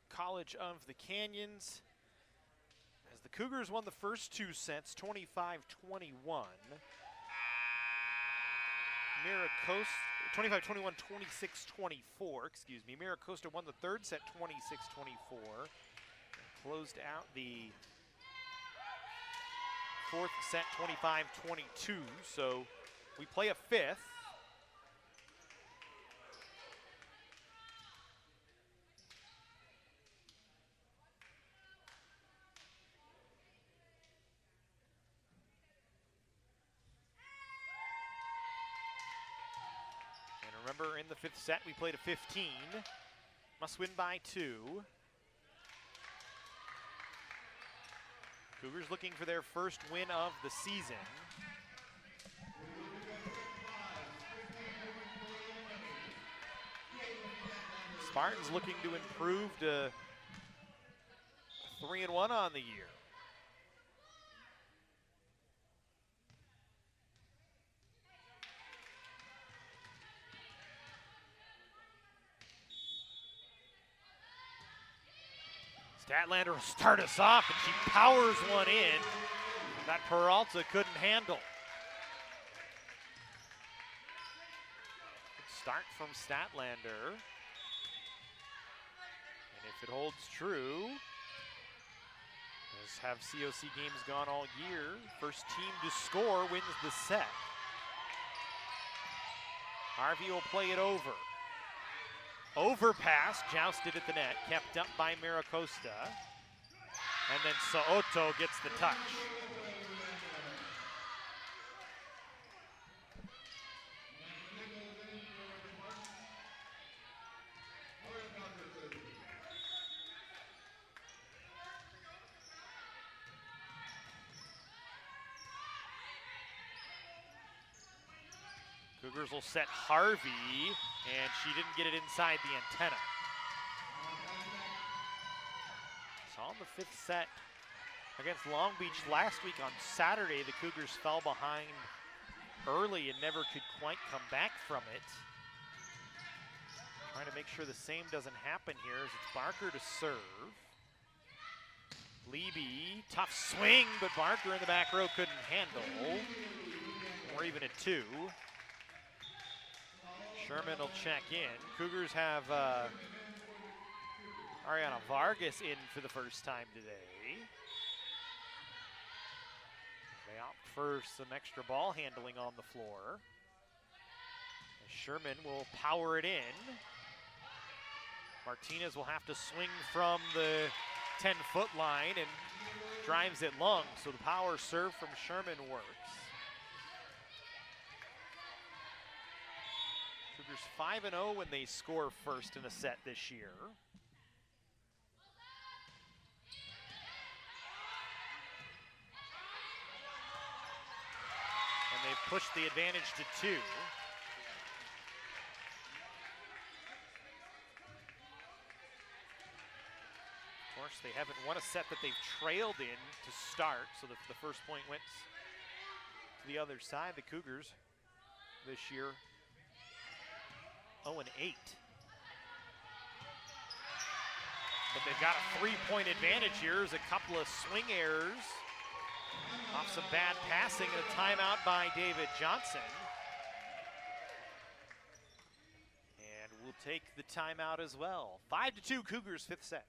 Speaker 1: College of the Canyons. As the Cougars won the first two sets, 25-21. Mira Costa, 25-21, 26-24, excuse me. Mira Costa won the third set, 26-24. Closed out the fourth set, 25-22. So we play a fifth. Remember, in the fifth set, we played a 15. Must win by 2. Cougars looking for their first win of the season. Spartans looking to improve to 3-1 on the year. Statlander will start us off, and she powers one in that Peralta couldn't handle. Good start from Statlander. And if it holds true, as have COC games gone all year, first team to score wins the set. Harvey will play it over. Overpass, jousted at the net, kept up by Mira Costa. And then So'oto gets the touch. Cougars will set Harvey, and she didn't get it inside the antenna. So on the fifth set against Long Beach last week on Saturday, the Cougars fell behind early and never could quite come back from it. Trying to make sure the same doesn't happen here as it's Barker to serve. Leby, tough swing, but Barker in the back row couldn't handle. Or even a two. Sherman will check in. Cougars have Ariana Vargas in for the first time today. They opt for some extra ball handling on the floor. Sherman will power it in. Martinez will have to swing from the 10-foot line and drives it long, so the power serve from Sherman works. Cougars 5-0 when they score first in a set this year. And they've pushed the advantage to 2. Of course, they haven't won a set that they've trailed in to start, so the first point went to the other side. The Cougars this year 0-8. But they've got a 3-point advantage here. There's a couple of swing errors off some bad passing and a timeout by David Johnson. And we'll take the timeout as well. 5-2 Cougars, fifth set.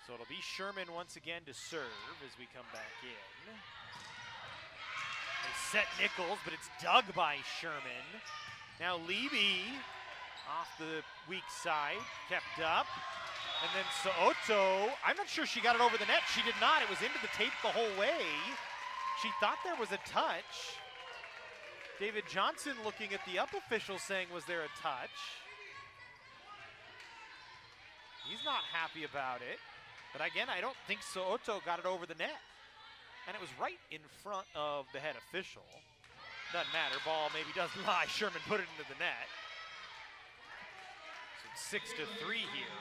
Speaker 1: So it'll be Sherman once again to serve as we come back in. They set Nichols, but it's dug by Sherman. Now Leby off the weak side, kept up. And then So'oto, I'm not sure she got it over the net. She did not. It was into the tape the whole way. She thought there was a touch. David Johnson looking at the up official saying, was there a touch? He's not happy about it. But again, I don't think So'oto got it over the net. And it was right in front of the head official. Doesn't matter, ball maybe doesn't lie. Sherman put it into the net. So it's 6-3 here.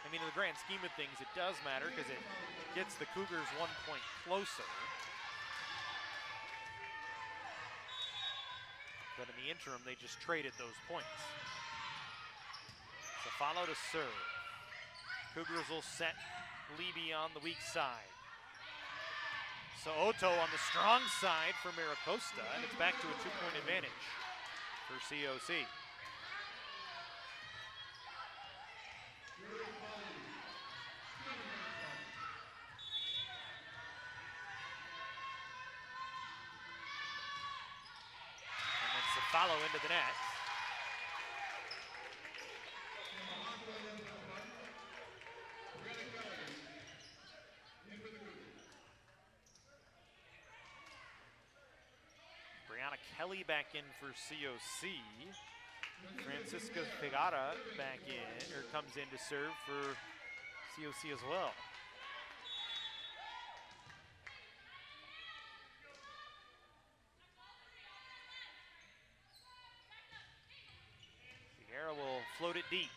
Speaker 1: I mean, in the grand scheme of things, it does matter because it gets the Cougars 1 point closer. But in the interim, they just traded those points. So follow to serve. Cougars will set Leby on the weak side. So Otto on the strong side for Mira Costa, and it's back to a 2-point advantage for COC. Follow into the net. Brianna Kelly back in for COC. Francisca Pegada back in, or comes in to serve for COC as well. Will float it deep.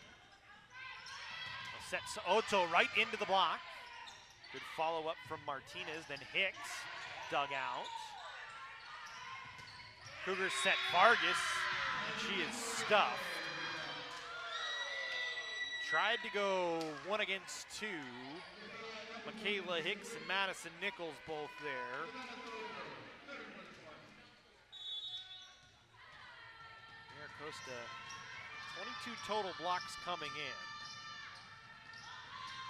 Speaker 1: Sets Otto right into the block. Good follow-up from Martinez, then Hicks dug out. Cougars set Vargas, and she is stuffed. Tried to go 1 against 2. Michaela Hicks and Madison Nichols both there. Mira Costa, 22 total blocks coming in.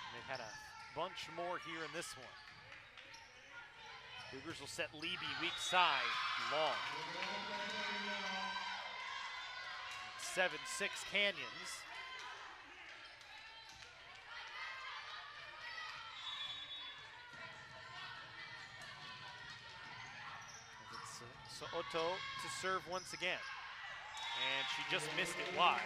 Speaker 1: And they've had a bunch more here in this one. Cougars will set Leby weak side, long. 7-6 Canyons. So Otto to serve once again. And she just missed it wide.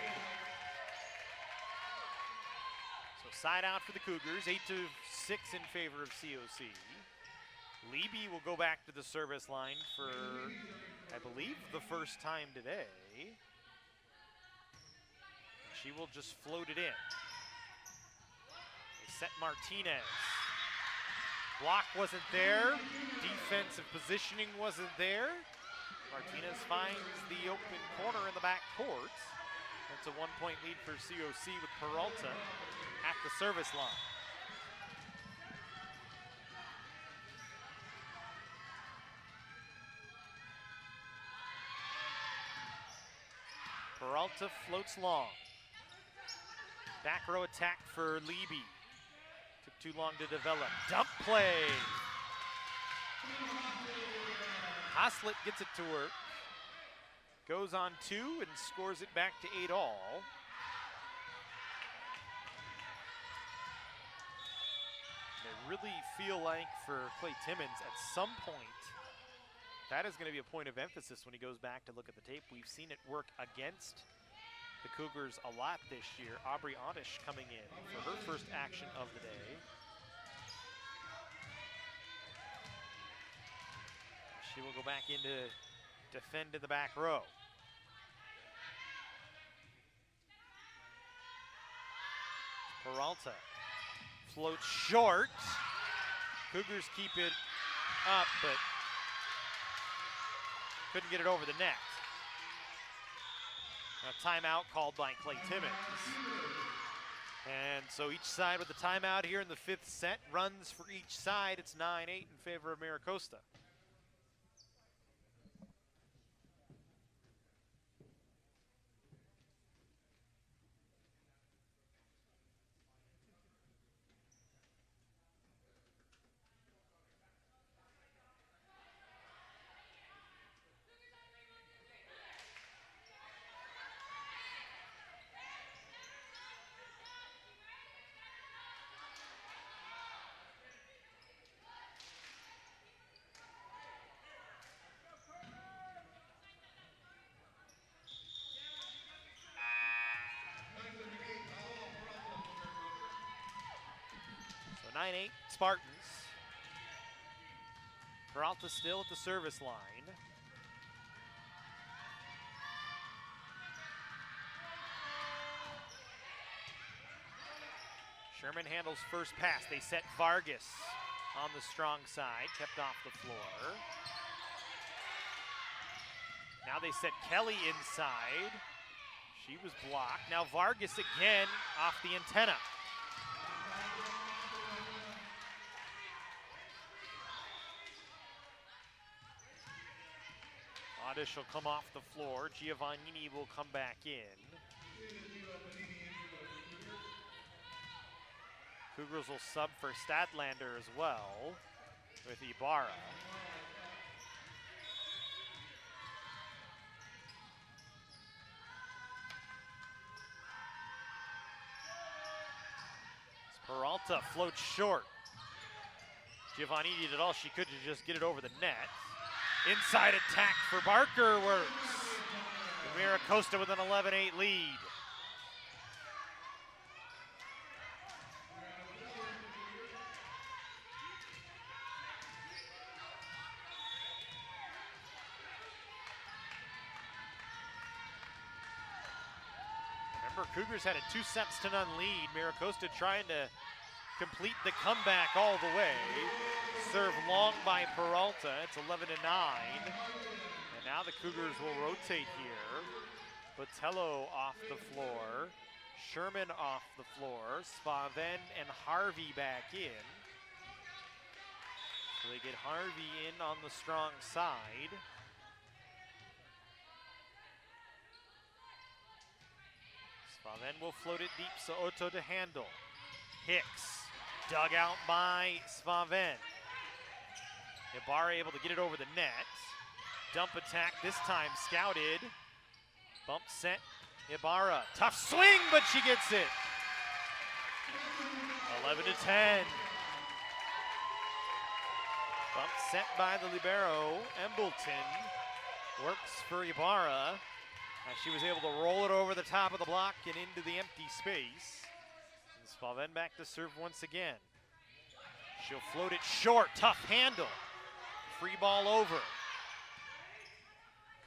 Speaker 1: So side out for the Cougars, 8-6 in favor of COC. Leby will go back to the service line for, I believe, the first time today. She will just float it in. They set Martinez. Block wasn't there. Defensive positioning wasn't there. Martinez finds the open corner in the back court. That's a 1-point lead for COC with Peralta at the service line. Peralta floats long. Back row attack for Leby. Took too long to develop. Dump play. Haslett gets it to work. Goes on 2 and scores it back to 8-all. They really feel like for Clay Timmons at some point, that is going to be a point of emphasis when he goes back to look at the tape. We've seen it work against the Cougars a lot this year. Aubrey Oddish coming in for her first action of the day. She will go back in to defend in the back row. Peralta floats short. Cougars keep it up, but couldn't get it over the net. A timeout called by Clay Timmons. And so each side with the timeout here in the 5th set. Runs for each side. It's 9-8 in favor of Mira Costa. So 9-8 Spartans. Peralta still at the service line. Sherman handles first pass. They set Vargas on the strong side, kept off the floor. Now they set Kelly inside. She was blocked. Now Vargas again off the antenna. Oddish will come off the floor. Giovannini will come back in. Cougars will sub for Stadlander as well with Ibarra. Peralta floats short. Giovannini did all she could to just get it over the net. Inside attack for Barker works. Mira Costa with an 11-8 lead. Remember, Cougars had a 2-0 lead. Mira Costa trying to complete the comeback all the way. Serve long by Peralta. It's 11-9. And now the Cougars will rotate here. Botello off the floor. Sherman off the floor. Spaven and Harvey back in. So they get Harvey in on the strong side. Spaven will float it deep, so Otto to handle. Hicks, dug out by Spaven. Ibarra able to get it over the net. Dump attack, this time scouted. Bump set, Ibarra. Tough swing, but she gets it. 11-10. Bump set by the libero, Embleton. Works for Ibarra. As she was able to roll it over the top of the block and into the empty space. And Spaven back to serve once again. She'll float it short, tough handle. Free ball over.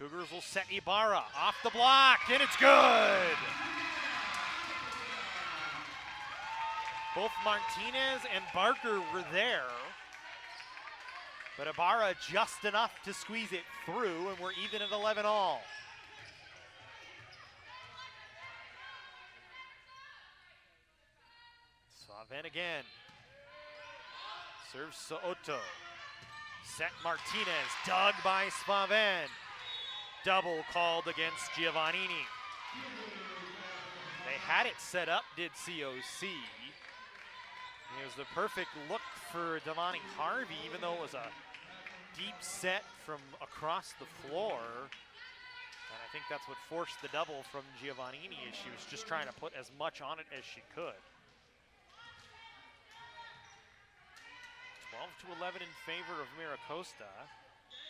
Speaker 1: Cougars will set Ibarra off the block, and it's good! Both Martinez and Barker were there, but Ibarra just enough to squeeze it through, and we're even at 11 all. Spaven again. Serves Soto. Set Martinez, dug by Spaven. Double called against Giovannini. They had it set up, did COC. It was the perfect look for Damani Harvey, even though it was a deep set from across the floor. And I think that's what forced the double from Giovannini, as she was just trying to put as much on it as she could. 12-11 in favor of Mira Costa.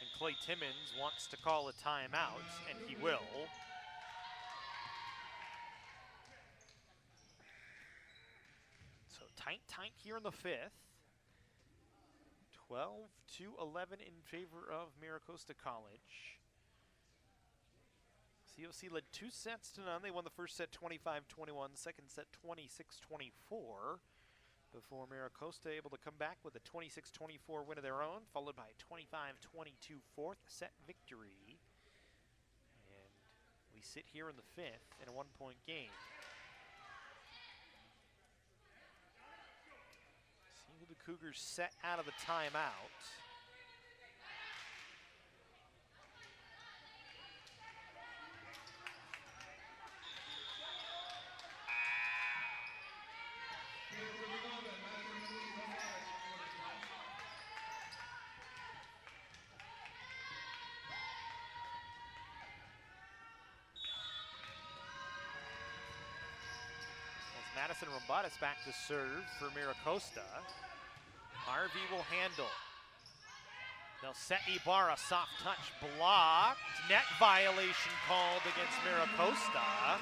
Speaker 1: And Clay Timmons wants to call a timeout, and he will. So tight here in the fifth. 12-11 in favor of Mira Costa College. COC led 2-0. They won the first set 25-21, second set 26-24. Before Mira Costa able to come back with a 26-24 win of their own, followed by a 25-22 fourth set victory. And we sit here in the fifth in a one-point game. See who the Cougars set out of the timeout. Madison Rombatis back to serve for Mira Costa. Harvey will handle. They'll set Ibarra, soft touch blocked. Net violation called against Mira Costa.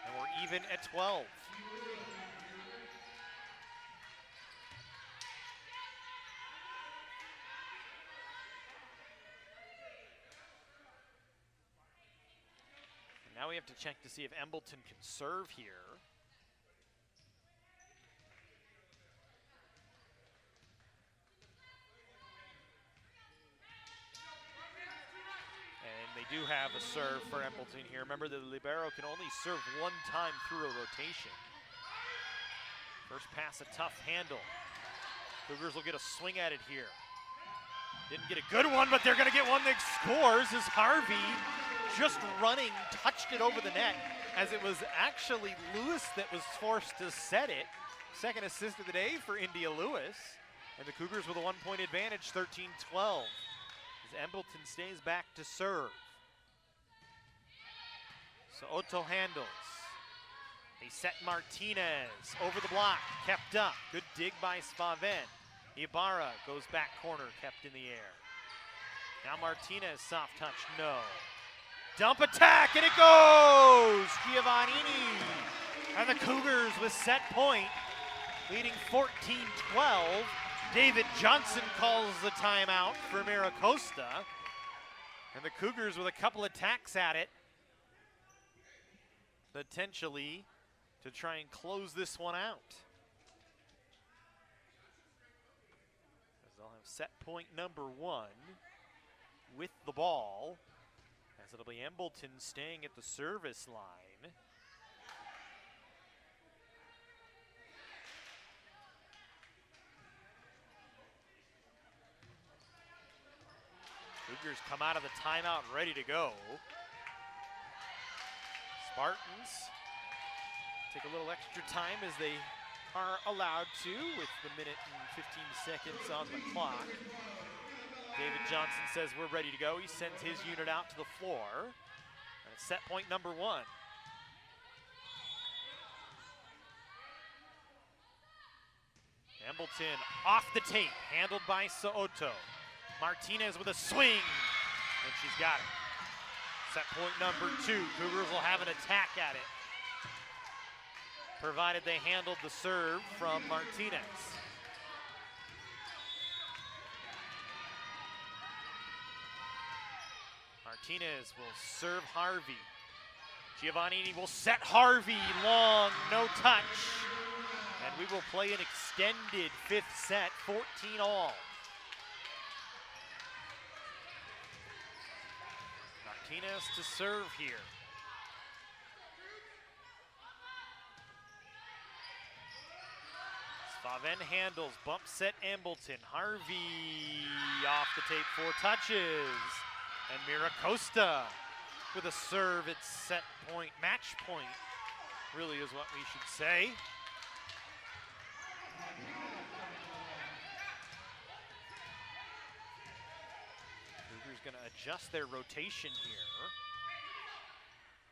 Speaker 1: And we're even at 12. Now we have to check to see if Embleton can serve here. And they do have a serve for Embleton here. Remember, the libero can only serve one time through a rotation. First pass, a tough handle. Cougars will get a swing at it here. Didn't get a good one, but they're going to get one that scores as Harvey, just running, touched it over the net, as it was actually Lewis that was forced to set it. Second assist of the day for India Lewis. And the Cougars with a 1-point advantage, 13-12. As Embleton stays back to serve. So Otto handles. They set Martinez over the block, kept up. Good dig by Spaven. Ibarra goes back corner, kept in the air. Now Martinez, soft touch, no. Dump attack, and it goes! Giovannini. And the Cougars with set point, leading 14-12. David Johnson calls the timeout for Mira Costa. And the Cougars with a couple attacks at it, potentially to try and close this one out. As they'll have set point number 1 with the ball, as it'll be Embleton staying at the service line. Cougars come out of the timeout ready to go. Spartans take a little extra time as they are allowed to with the minute and 15 seconds on the clock. David Johnson says we're ready to go. He sends his unit out to the floor. And it's set point number 1. Embleton off the tape, handled by Soto. Martinez with a swing, and she's got it. Set point number 2. Cougars will have an attack at it, provided they handled the serve from Martinez. Martinez will serve Harvey. Giovannini will set Harvey long, no touch. And we will play an extended 5th set, 14-all. Martinez to serve here. Spaven handles, bump set Embleton. Harvey off the tape, 4 touches. And Mira Costa with a serve at set point, match point, really is what we should say. Cougars gonna adjust their rotation here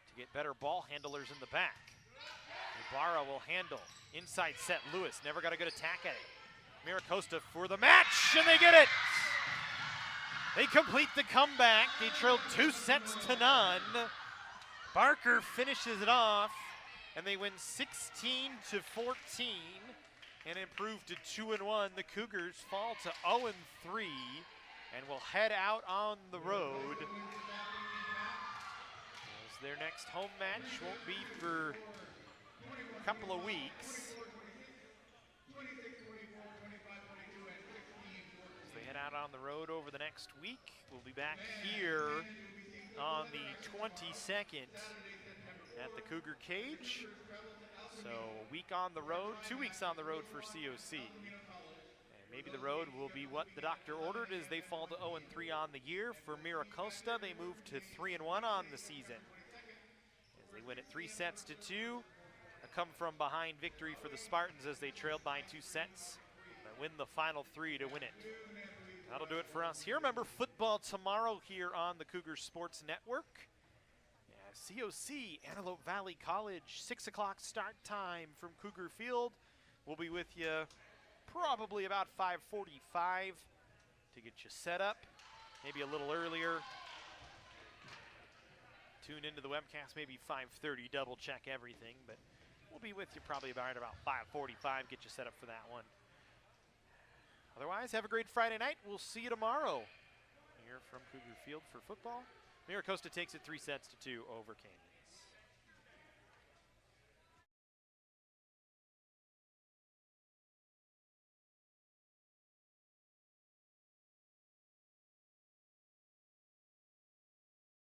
Speaker 1: to get better ball handlers in the back. Ibarra will handle. Inside set, Lewis never got a good attack at it. Mira Costa for the match, and they get it! They complete the comeback. They trailed 2 sets to none. Barker finishes it off, and they win 16-14 and improve to 2-1. The Cougars fall to 0-3 and will head out on the road. As their next home match won't be for a couple of weeks. As they head out on the road over the next week, we'll be back here on the 22nd at the Cougar Cage. So a week on the road, 2 weeks on the road for COC. And maybe the road will be what the doctor ordered as they fall to 0-3 on the year. For Mira Costa, they move to 3-1 on the season. As they win it 3-2. A come from behind victory for the Spartans as they trailed by 2 sets. They win the final 3 to win it. That'll do it for us here. Remember, football tomorrow here on the Cougar Sports Network. COC, Antelope Valley College, 6 o'clock start time from Cougar Field. We'll be with you probably about 5:45 to get you set up, maybe a little earlier. Tune into the webcast, maybe 5:30, double check everything, but we'll be with you probably about 5:45, get you set up for that one. Otherwise, have a great Friday night. We'll see you tomorrow here from Cougar Field for football. Mira Costa takes it 3-2 over Canyon.